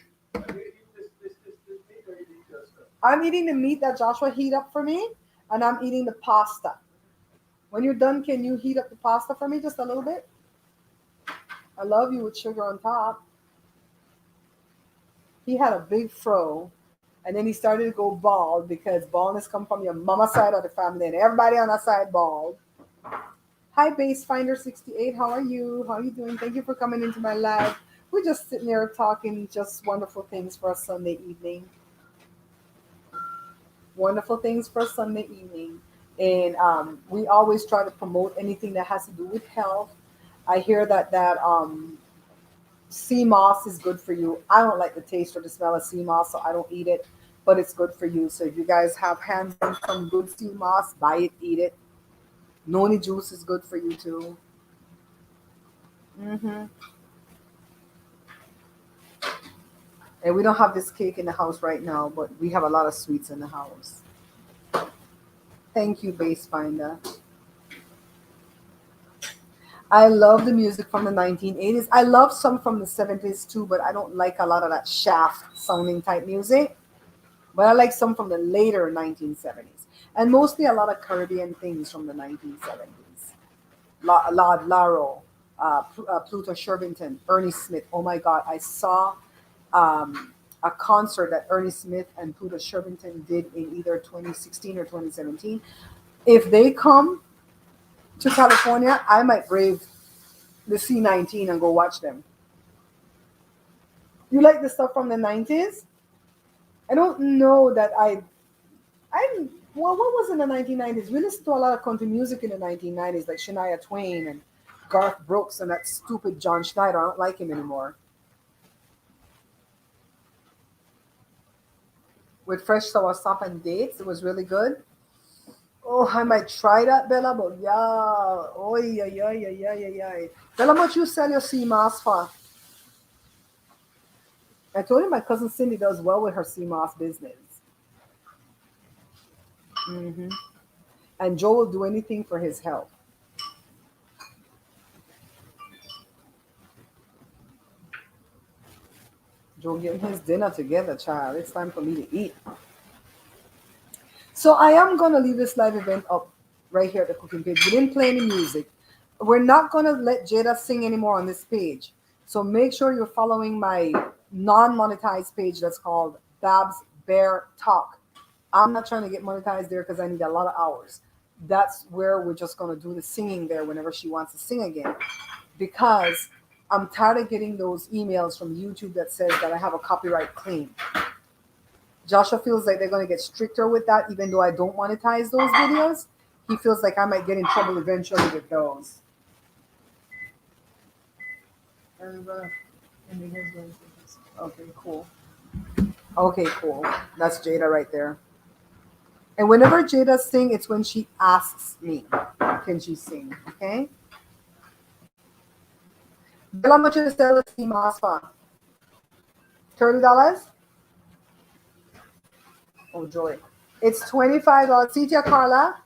Speaker 1: I'm eating the meat that Joshua heat up for me, and I'm eating the pasta. When you're done, can you heat up the pasta for me just a little bit? I love you with sugar on top. He had a big fro, and then he started to go bald because baldness come from your mama side of the family, and everybody on that side bald. Hi, Base Finder 68. How are you? How are you doing? Thank you for coming into my live. We're just sitting there talking just wonderful things for a Sunday evening. Wonderful things for a Sunday evening. And we always try to promote anything that has to do with health. I hear that sea moss is good for you. I don't like the taste or the smell of sea moss, so I don't eat it, but it's good for you. So if you guys have hands on some good sea moss, buy it, eat it. Noni juice is good for you too. hmm And we don't have this cake in the house right now, but we have a lot of sweets in the house. Thank you, Base Finder. I love the music from the 1980s. I love some from the 70s too, but I don't like a lot of that shaft sounding type music. But I like some from the later 1970s. And mostly a lot of Caribbean things from the 1970s. Lord Laro, Pluto Shervington, Ernie Smith. Oh my God, I saw a concert that Ernie Smith and Pluto Shervington did in either 2016 or 2017. If they come to California, I might brave the C19 and go watch them. You like the stuff from the 90s? I don't know that well, what was in the 1990s? We listened to a lot of country music in the 1990s, like Shania Twain and Garth Brooks and that stupid John Schneider. I don't like him anymore. With fresh sour sop and dates, it was really good. Oh, I might try that, Bella, but yeah. Oh, yeah, yeah, yeah, yeah, yeah, yeah. Bella, how much you sell your sea moss for? I told you my cousin Cindy does well with her sea moss business. hmm And Joe will do anything for his health. Joe getting his dinner together, child. It's time for me to eat. So I am gonna leave this live event up right here at the cooking page. We didn't play any music. We're not gonna let Jada sing anymore on this page. So make sure you're following my non-monetized page that's called Babs Bear Talk. I'm not trying to get monetized there because I need a lot of hours. That's where we're just gonna do the singing there whenever she wants to sing again. Because I'm tired of getting those emails from YouTube that says that I have a copyright claim. Joshua feels like they're going to get stricter with that, even though I don't monetize those videos. He feels like I might get in trouble eventually with those. Okay, cool. Okay, cool. That's Jada right there. And whenever Jada sings, it's when she asks me, can she sing? Okay? Bella, how much you sell the sea moss for? $30? Oh, joy. It's $25. See, Tia Carla?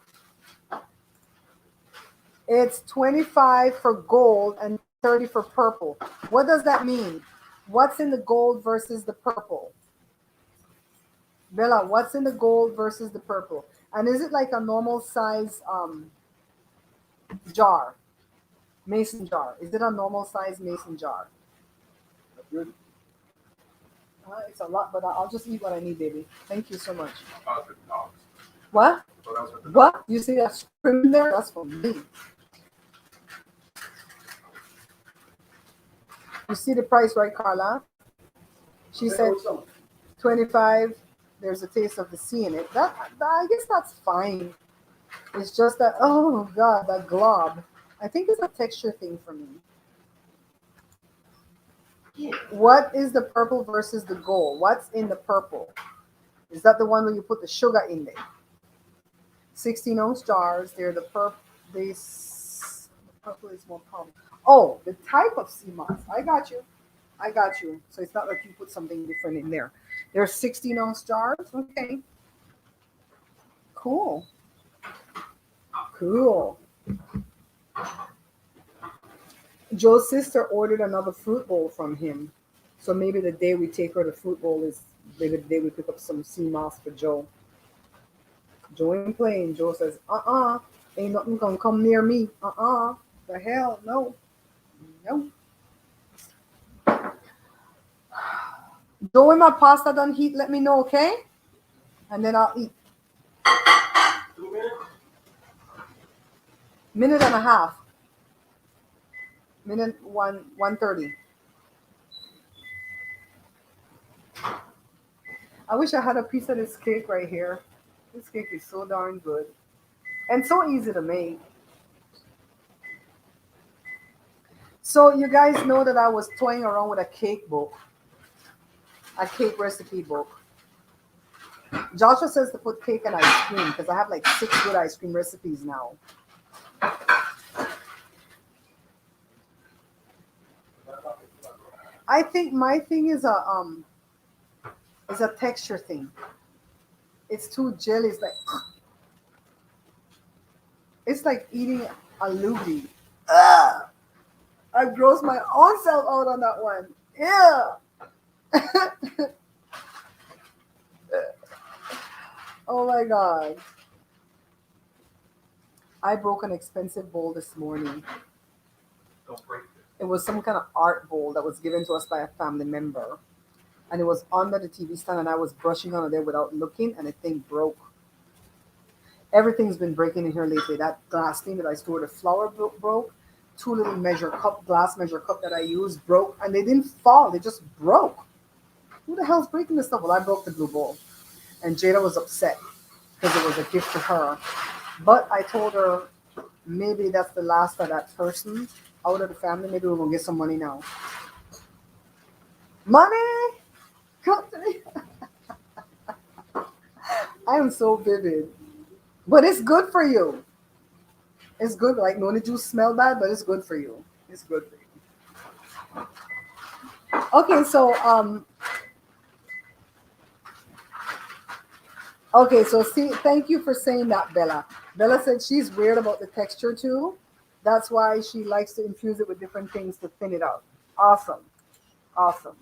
Speaker 1: It's 25 for gold and 30 for purple. What does that mean? What's in the gold versus the purple? Bella, what's in the gold versus the purple? And is it like a normal size jar? Mason jar. Is it a normal size mason jar?
Speaker 4: Good.
Speaker 1: It's a lot, but I'll just eat what I need, baby. Thank you so much.
Speaker 3: Oh, it's with the dogs.
Speaker 1: What?
Speaker 3: So that was with the dogs.
Speaker 1: What? You see that shrimp in there? That's for me. You see the price, right, Carla? She said 25. There's a taste of the sea in it. I guess that's fine. It's just that, oh God, that glob. I think it's a texture thing for me. What is the purple versus the gold? What's in the purple? Is that the one where you put the sugar in there? 16-ounce jars. They're the purple. The purple is more common. Oh, the type of sea moss. I got you. I got you. So it's not like you put something different in there. They're 16-ounce jars. Okay. Cool. Cool. Joe's sister ordered another fruit bowl from him. So maybe the day we take her to fruit bowl is maybe the day we pick up some sea moss for Joe. Joe ain't playing. Joe says, ain't nothing gonna come near me. The hell, no. No. Joe, when my pasta done heat, let me know, okay? And then I'll eat.
Speaker 4: 2 minutes?
Speaker 1: Minute and a half. Minute 1:30. I wish I had a piece of this cake right here. This cake is so darn good. And so easy to make. So you guys know that I was toying around with a cake book. A cake recipe book. Joshua says to put cake and ice cream because I have like 6 good ice cream recipes now. I think my thing is a texture thing. It's too jelly. It's like eating a loogie. Ugh! I grossed my own self out on that one. Yeah. Oh my god. I broke an expensive bowl this morning.
Speaker 3: Don't break it.
Speaker 1: It was some kind of art bowl that was given to us by a family member. And it was under the TV stand, and I was brushing on it there without looking, and the thing broke. Everything's been breaking in here lately. That glass thing that I stored the flour broke. 2 little glass measure cup that I used broke, and they didn't fall. They just broke. Who the hell's breaking this stuff? Well, I broke the blue bowl, and Jada was upset because it was a gift to her. But I told her maybe that's the last of that person out of the family. Maybe we're gonna get some money now. Money, come to me. I am so vivid, but it's good for you. It's good. Like none of the juice smell bad, but it's good for you. It's good for you. Okay, so see, thank you for saying that, Bella. Bella said she's weird about the texture too. That's why she likes to infuse it with different things to thin it out. Awesome. Awesome.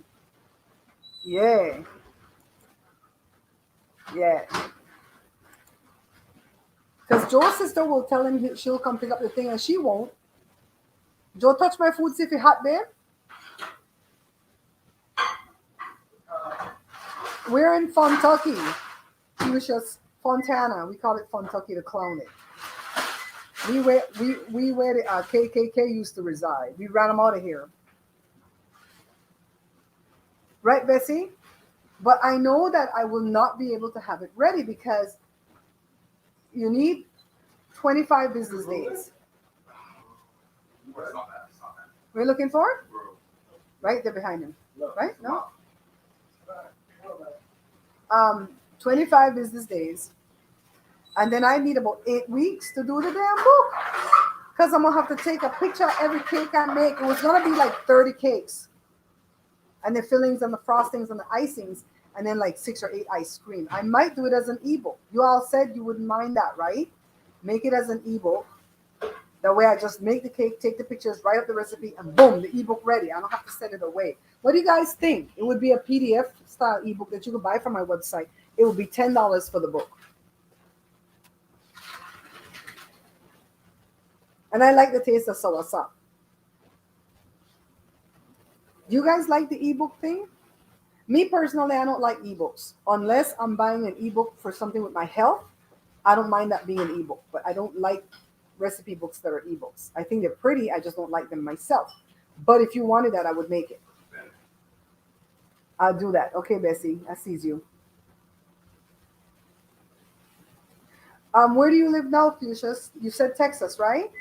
Speaker 1: Yeah. Yeah. Because Joe's sister will tell him she'll come pick up the thing and she won't. Joe, touch my food, see if it's hot, babe. We're in Fontucky. Lucius Fontana. We call it Fontucky to clown it. We where the KKK used to reside. We ran them out of here. Right, Bessie? But I know that I will not be able to have it ready because you need 25 business days.
Speaker 3: It's not that. It's not that.
Speaker 1: We're looking for it? Right, they're behind him. Right? No? 25 business days. And then I need about 8 weeks to do the damn book. Because I'm going to have to take a picture of every cake I make. It was going to be like 30 cakes. And the fillings and the frostings and the icings. And then like 6 or 8 ice cream. I might do it as an ebook. You all said you wouldn't mind that, right? Make it as an ebook. That way I just make the cake, take the pictures, write up the recipe, and boom, the ebook ready. I don't have to send it away. What do you guys think? It would be a PDF style ebook that you could buy from my website. It would be $10 for the book. And I like the taste of soursop. Do you guys like the ebook thing? Me personally, I don't like ebooks unless I'm buying an ebook for something with my health. I don't mind that being an ebook, but I don't like recipe books that are ebooks. I think they're pretty. I just don't like them myself. But if you wanted that, I would make it. I'll do that. Okay, Bessie, I sees you. Where do you live now, Fuchsias? You said Texas, right?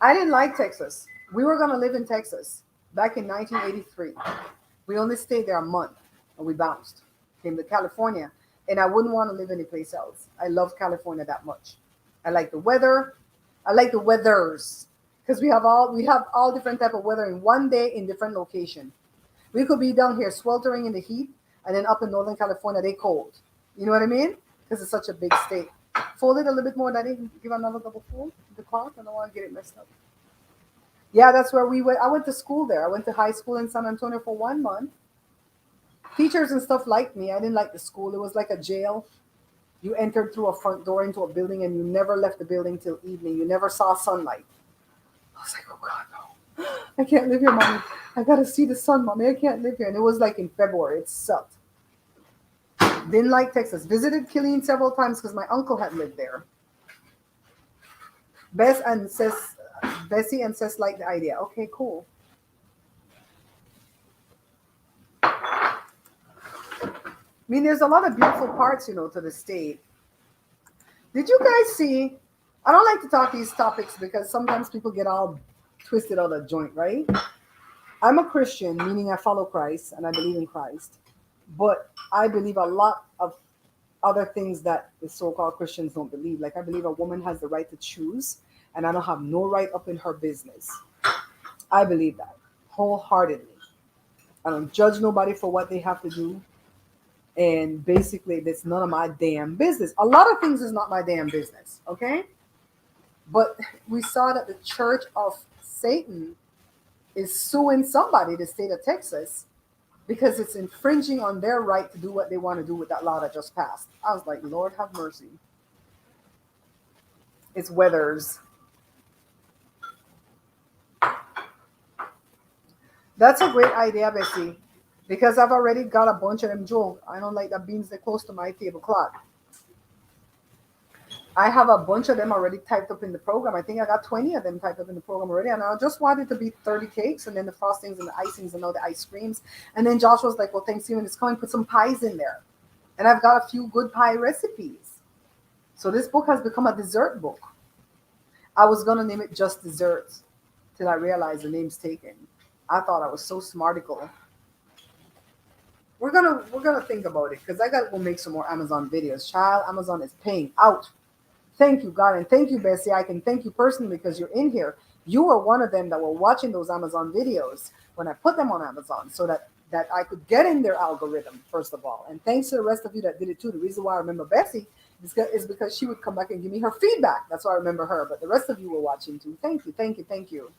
Speaker 1: I didn't like Texas. We were gonna live in Texas back in 1983. We only stayed there a month, and we bounced. Came to California, and I wouldn't want to live anyplace else. I love California that much. I like the weather. I like the weathers because we have all different type of weather in one day in different location. We could be down here sweltering in the heat, and then up in Northern California they cold. You know what I mean? Because it's such a big state. Fold it a little bit more, Daddy. Give another double fold. The cloth. I don't want to get it messed up. Yeah, that's where we went. I went to school there. I went to high school in San Antonio for 1 month. Teachers and stuff liked me. I didn't like the school. It was like a jail. You entered through a front door into a building and you never left the building till evening. You never saw sunlight. I was like, oh God, no. I can't live here, mommy. I gotta see the sun, mommy. I can't live here. And it was like in February. It sucked. Didn't like Texas. Visited Killeen several times because my uncle had lived there. Bess and Cess, Bessie and Cess liked the idea. Okay, cool. I mean, there's a lot of beautiful parts, to the state. Did you guys see? I don't like to talk these topics because sometimes people get all twisted out of joint, right? I'm a Christian, meaning I follow Christ and I believe in Christ. But I believe a lot of other things that the so-called Christians don't believe. Like I believe a woman has the right to choose, and I don't have no right up in her business. I believe that wholeheartedly. I don't judge nobody for what they have to do, and basically, it's none of my damn business. A lot of things is not my damn business, okay? But we saw that the Church of Satan is suing somebody, the state of Texas, because it's infringing on their right to do what they want to do with that law that just passed. I was like, Lord have mercy. It's weathers. That's a great idea, Bessie, because I've already got a bunch of them jokes. I don't like the beans that close to my tablecloth. I have a bunch of them already typed up in the program. I think I got 20 of them typed up in the program already. And I just wanted to be 30 cakes and then the frostings and the icings and all the ice creams. And then Josh was like, well, Thanksgiving is coming. Put some pies in there. And I've got a few good pie recipes. So this book has become a dessert book. I was going to name it Just Desserts till I realized the name's taken. I thought I was so smarticle. We're gonna think about it because I gotta go make some more Amazon videos. Child, Amazon is paying out. Thank you, God, and thank you, Bessie. I can thank you personally because you're in here. You were one of them that were watching those Amazon videos when I put them on Amazon so that I could get in their algorithm, first of all. And thanks to the rest of you that did it too. The reason why I remember Bessie is because she would come back and give me her feedback. That's why I remember her. But the rest of you were watching too. Thank you, thank you, thank you.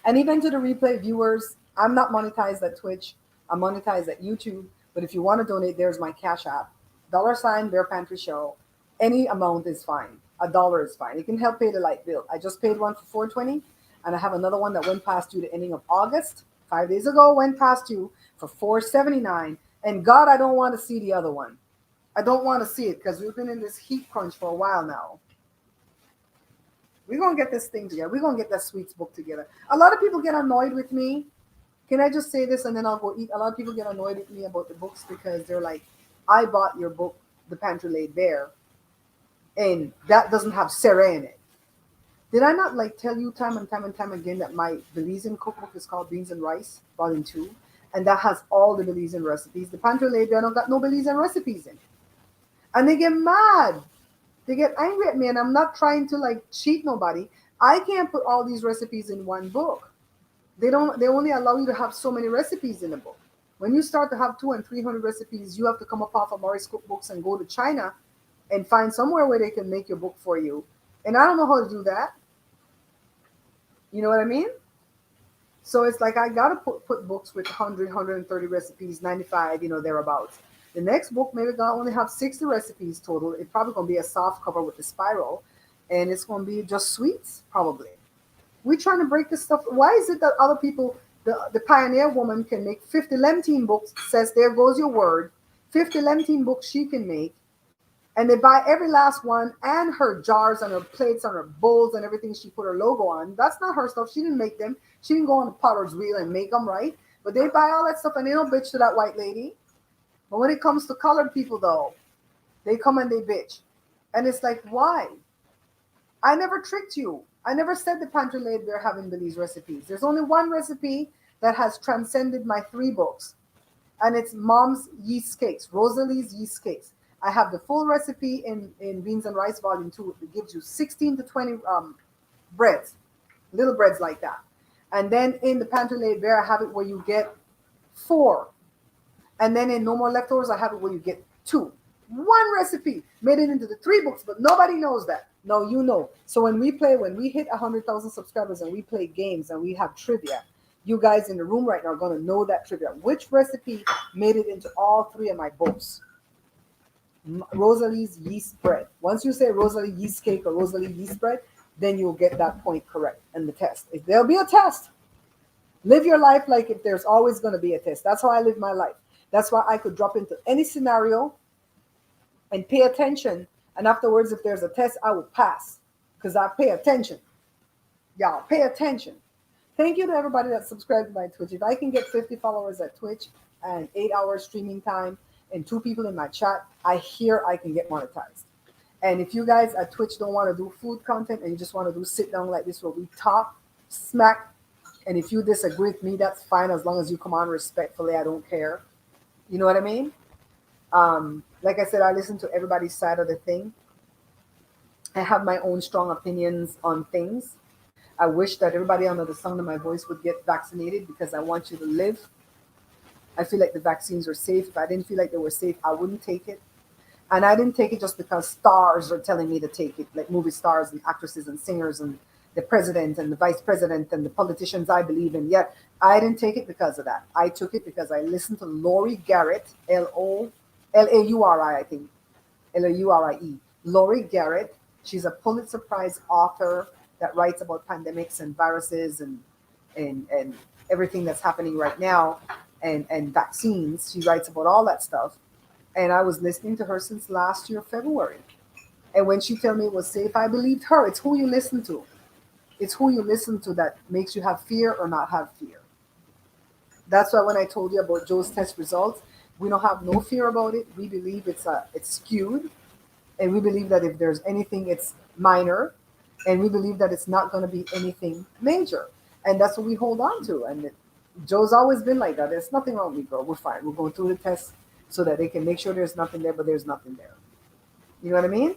Speaker 1: And even to the replay viewers, I'm not monetized at Twitch. I'm monetized at YouTube. But if you want to donate, there's my Cash App. $ Bear Pantry Show. Any amount is fine. $1 is fine. It can help pay the light bill. I just paid one for 420, and I have another one that went past you the ending of August. 5 days ago, went past you for 479. And God, I don't want to see the other one. I don't want to see it because we've been in this heat crunch for a while now. We're going to get this thing together. We're going to get that sweets book together. A lot of people get annoyed with me. Can I just say this and then I'll go eat? A lot of people get annoyed with me about the books because they're like, I bought your book, The Pantry Laid Bare, and that doesn't have Sarah in it. Did I not like tell you time and time and time again that my Belizean cookbook is called Beans and Rice, Volume 2, and that has all the Belizean recipes? The Pantry Laid Bare don't got no Belizean recipes in it. And they get mad. They get angry at me, and I'm not trying to like cheat nobody. I can't put all these recipes in one book. They only allow you to have so many recipes in a book. When you start to have 200 and 300 recipes, you have to come up off of Morris Cookbooks and go to China and find somewhere where they can make your book for you. And I don't know how to do that. You know what I mean? So it's like I gotta put books with 100, 130 recipes, 95, thereabouts. The next book maybe gonna only have 60 recipes total. It's probably gonna be a soft cover with the spiral, and it's gonna be just sweets, probably. We're trying to break this stuff. Why is it that other people, the pioneer woman can make 50 Lemteen books, says there goes your word, 50 Lemteen books she can make, and they buy every last one and her jars and her plates and her bowls and everything she put her logo on. That's not her stuff. She didn't make them. She didn't go on the potter's wheel and make them, right? But they buy all that stuff and they don't bitch to that white lady. But when it comes to colored people, though, they come and they bitch. And it's like, why? I never tricked you. I never said the pantry laid bare having Belize recipes. There's only one recipe that has transcended my 3 books, and it's Mom's Yeast Cakes, Rosalie's Yeast Cakes. I have the full recipe in Beans and Rice Volume 2. It gives you 16 to 20 breads, little breads like that. And then in the pantry laid bare, I have it where you get 4. And then in No More Leftovers, I have it where you get 2. One recipe made it into the 3 books, but nobody knows that. No, you know. So when we hit 100,000 subscribers and we play games and we have trivia, you guys in the room right now are going to know that trivia. Which recipe made it into all 3 of my books? Rosalie's yeast bread. Once you say Rosalie yeast cake or Rosalie yeast bread, then you'll get that point correct in the test. If there'll be a test, live your life like if there's always going to be a test. That's how I live my life. That's why I could drop into any scenario and pay attention. And afterwards, if there's a test, I will pass because I pay attention. Y'all pay attention. Thank you to everybody that subscribed to my Twitch. If I can get 50 followers at Twitch and 8 hours streaming time and 2 people in my chat, I can get monetized. And if you guys at Twitch don't want to do food content and you just want to do sit down like this where we talk smack, and if you disagree with me, that's fine as long as you come on respectfully. I don't care. You know what I mean? Like I said, I listen to everybody's side of the thing. I have my own strong opinions on things. I wish that everybody under the sound of my voice would get vaccinated because I want you to live. I feel like the vaccines are safe. If I didn't feel like they were safe, I wouldn't take it. And I didn't take it just because stars are telling me to take it, like movie stars and actresses and singers and the president and the vice president and the politicians I believe in. Yeah, I didn't take it because of that. I took it because I listened to Lori Garrett, Lauri, I think, Laurie. Lori Garrett. She's a Pulitzer Prize author that writes about pandemics and viruses and everything that's happening right now and vaccines. She writes about all that stuff. And I was listening to her since last year, February. And when she told me it was safe, I believed her. It's who you listen to. It's who you listen to that makes you have fear or not have fear. That's why when I told you about Joe's test results, we don't have no fear about it. We believe it's skewed. And we believe that if there's anything, it's minor. And we believe that it's not going to be anything major. And that's what we hold on to. And Joe's always been like that. There's nothing wrong with me, girl. We're fine. We're going through the test so that they can make sure there's nothing there, but there's nothing there. You know what I mean?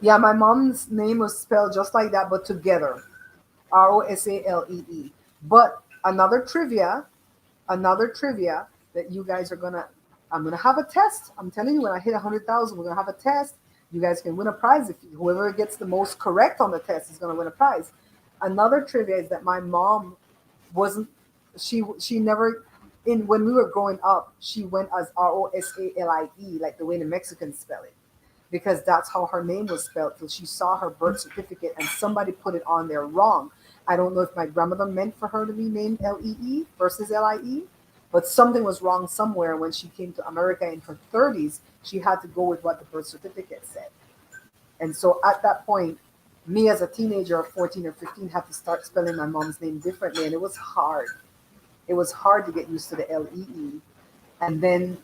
Speaker 1: Yeah, my mom's name was spelled just like that, but together. Rosalee. But another trivia that you guys I'm gonna have a test. I'm telling you, when I hit 100,000, we're gonna have a test. You guys can win a prize. If whoever gets the most correct on the test is gonna win a prize. Another trivia is that my mom wasn't. She never. When we were growing up, she went as Rosalie, like the way the Mexicans spell it, because that's how her name was spelled. Till she saw her birth certificate and somebody put it on there wrong. I don't know if my grandmother meant for her to be named Lee versus Lie, but something was wrong somewhere. When she came to America in her 30s, she had to go with what the birth certificate said. And so at that point, me as a teenager of 14 or 15 had to start spelling my mom's name differently, and it was hard. It was hard to get used to the Lee. And then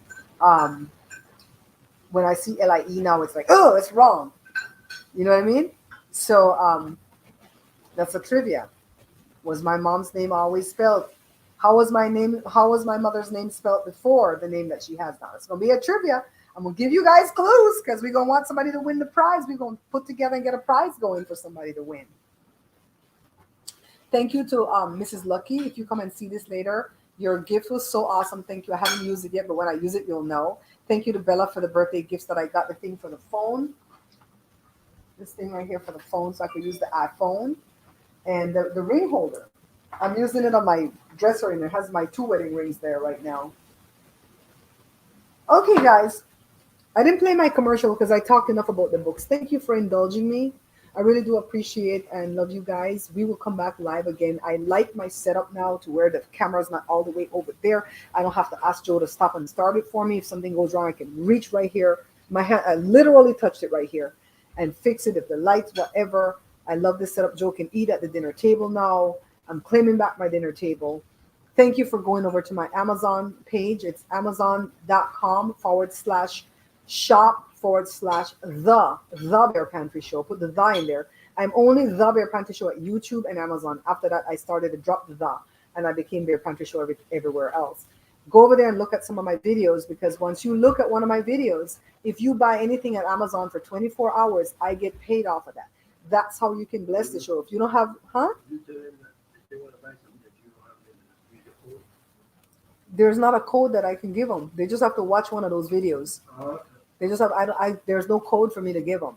Speaker 1: when I see Lie now, it's like, oh, it's wrong. You know what I mean? So that's a trivia. Was my mom's name always spelled? How was my mother's name spelled before the name that she has now? It's gonna be a trivia. I'm gonna give you guys clues because we're gonna want somebody to win the prize. We're gonna put together and get a prize going for somebody to win. Thank you to Mrs. Lucky. If you come and see this later, your gift was so awesome. Thank you. I haven't used it yet, but when I use it, you'll know. Thank you to Bella for the birthday gifts that I got. The thing for the phone. This thing right here for the phone, so I could use the iPhone. And the ring holder. I'm using it on my dresser, and it has my 2 wedding rings there right now. Okay, guys. I didn't play my commercial because I talked enough about the books. Thank you for indulging me. I really do appreciate and love you guys. We will come back live again. I like my setup now to where the camera's not all the way over there. I don't have to ask Joe to stop and start it for me. If something goes wrong, I can reach right here. My hand, I literally touched it right here and fix it if the lights, whatever. I love this setup. Joe can eat at the dinner table now. I'm claiming back my dinner table. Thank you for going over to my Amazon page. It's amazon.com/shop/the Bear Pantry Show. Put the in there. I'm only the Bear Pantry Show at YouTube and Amazon. After that, I started to drop the and I became Bear Pantry Show everywhere else. Go over there and look at some of my videos, because once you look at one of my videos, if you buy anything at Amazon for 24 hours, I get paid off of that. That's how you can bless the show. If you don't have, there's not a code that I can give them. They just have to watch one of those videos. They just have, there's no code for me to give them.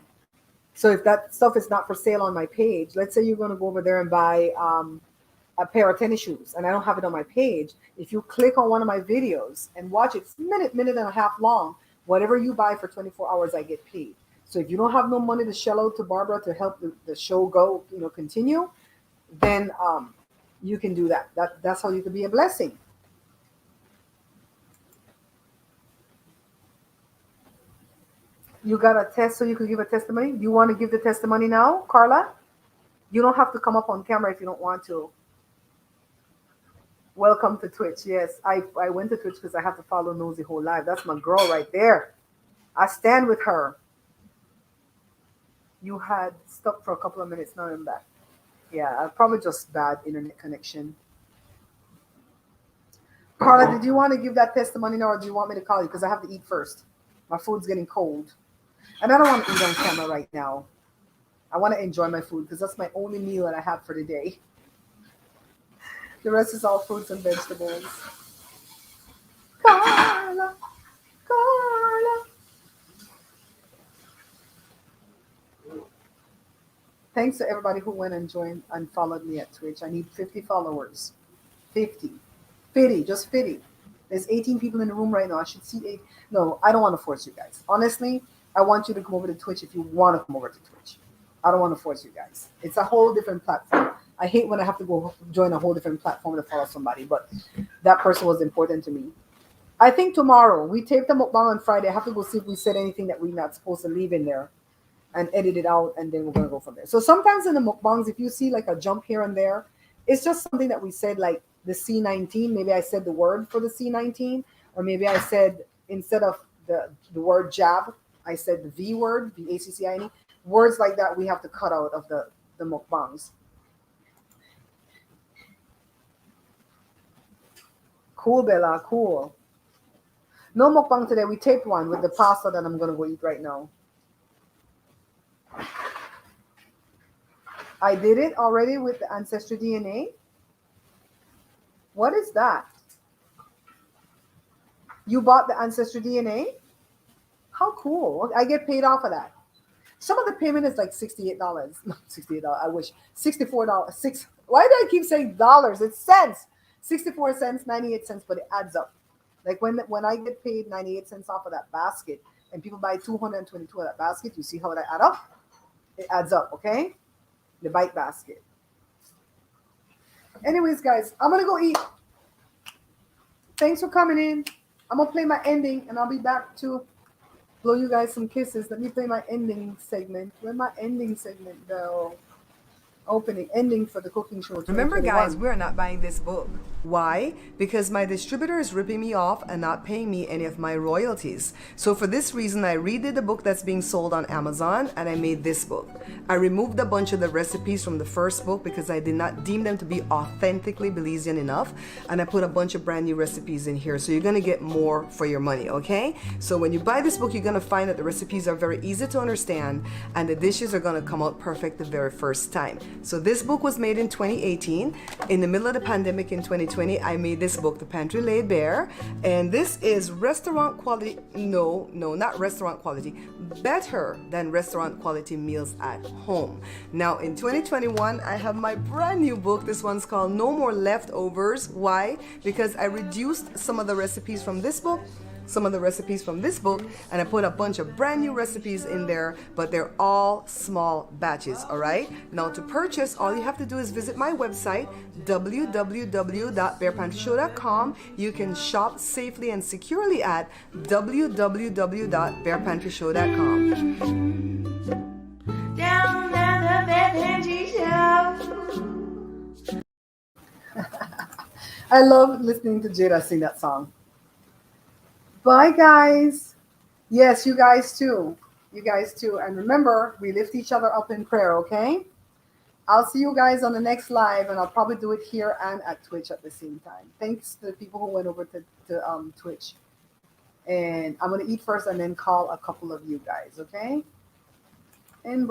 Speaker 1: So if that stuff is not for sale on my page, let's say you're going to go over there and buy a pair of tennis shoes and I don't have it on my page. If you click on one of my videos and watch it, it's minute and a half long. Whatever you buy for 24 hours, I get paid. So if you don't have no money to shell out to Barbara to help the show go, continue, then you can do that. That's how you can be a blessing. You got a test so you can give a testimony? You want to give the testimony now, Carla? You don't have to come up on camera if you don't want to. Welcome to Twitch. Yes, I went to Twitch because I have to follow Nosy Whole Live. That's my girl right there. I stand with her. You had stopped for a couple of minutes. Now I'm back. Yeah, probably just bad internet connection. Carla, did you want to give that testimony now, or do you want me to call you? Because I have to eat first. My food's getting cold. And I don't want to eat on camera right now. I want to enjoy my food because that's my only meal that I have for the day. The rest is all fruits and vegetables. Carla. Thanks to everybody who went and joined and followed me at Twitch. I need 50 followers. 50. Just 50. There's 18 people in the room right now. I should see 8. No, I don't want to force you guys. Honestly, I want you to come over to Twitch if you want to come over to Twitch. I don't want to force you guys. It's a whole different platform. I hate when I have to go join a whole different platform to follow somebody, but that person was important to me. I think tomorrow, we taped the mukbang on Friday. I have to go see if we said anything that we're not supposed to leave in there and edit it out, and then we're going to go from there. So sometimes in the mukbangs, if you see like a jump here and there, it's just something that we said, like the C19. Maybe I said the word for the C19, or maybe I said, instead of the word jab, I said the V word, VACCINE. Words like that we have to cut out of the mukbangs. Cool, Bella, cool. No mukbang today. We taped one with the pasta that I'm going to go eat right now. I did it already with the Ancestry DNA. What is that? You bought the Ancestry DNA? How cool. I get paid off of that. Some of the payment is like $68. Not $68. I wish. $64. Why do I keep saying dollars? It's cents. 64 cents, 98 cents, but it adds up. Like when I get paid 98 cents off of that basket and people buy 222 of that basket, you see how that add up? It adds up, okay? The bite basket. Anyways, guys, I'm going to go eat. Thanks for coming in. I'm going to play my ending and I'll be back to blow you guys some kisses. Let me play my ending segment. Where's my ending segment, though? Ending for the cooking show.
Speaker 2: Remember, guys, we're not buying this book. Why? Because my distributor is ripping me off and not paying me any of my royalties. So for this reason, I redid the book that's being sold on Amazon and I made this book. I removed a bunch of the recipes from the first book because I did not deem them to be authentically Belizean enough. And I put a bunch of brand new recipes in here. So you're going to get more for your money, okay? So when you buy this book, you're going to find that the recipes are very easy to understand and the dishes are going to come out perfect the very first time. So this book was made in 2018. In the middle of the pandemic in 2020, I made this book, The Pantry Laid Bare. And this is restaurant quality. No, not restaurant quality. Better than restaurant quality meals at home. Now in 2021, I have my brand new book. This one's called No More Leftovers. Why? Because I reduced some of the recipes from this book, some of the recipes from this book, and I put a bunch of brand new recipes in there, but they're all small batches, all right? Now to purchase, all you have to do is visit my website, www.bearpantryshow.com. You can shop safely and securely at www.bearpantryshow.com.
Speaker 5: Down the Bear Pantry Show.
Speaker 1: I love listening to Jada sing that song. Bye, guys. Yes, you guys too. You guys too. And remember, we lift each other up in prayer, okay? I'll see you guys on the next live, and I'll probably do it here and at Twitch at the same time. Thanks to the people who went over to Twitch. And I'm going to eat first and then call a couple of you guys, okay? And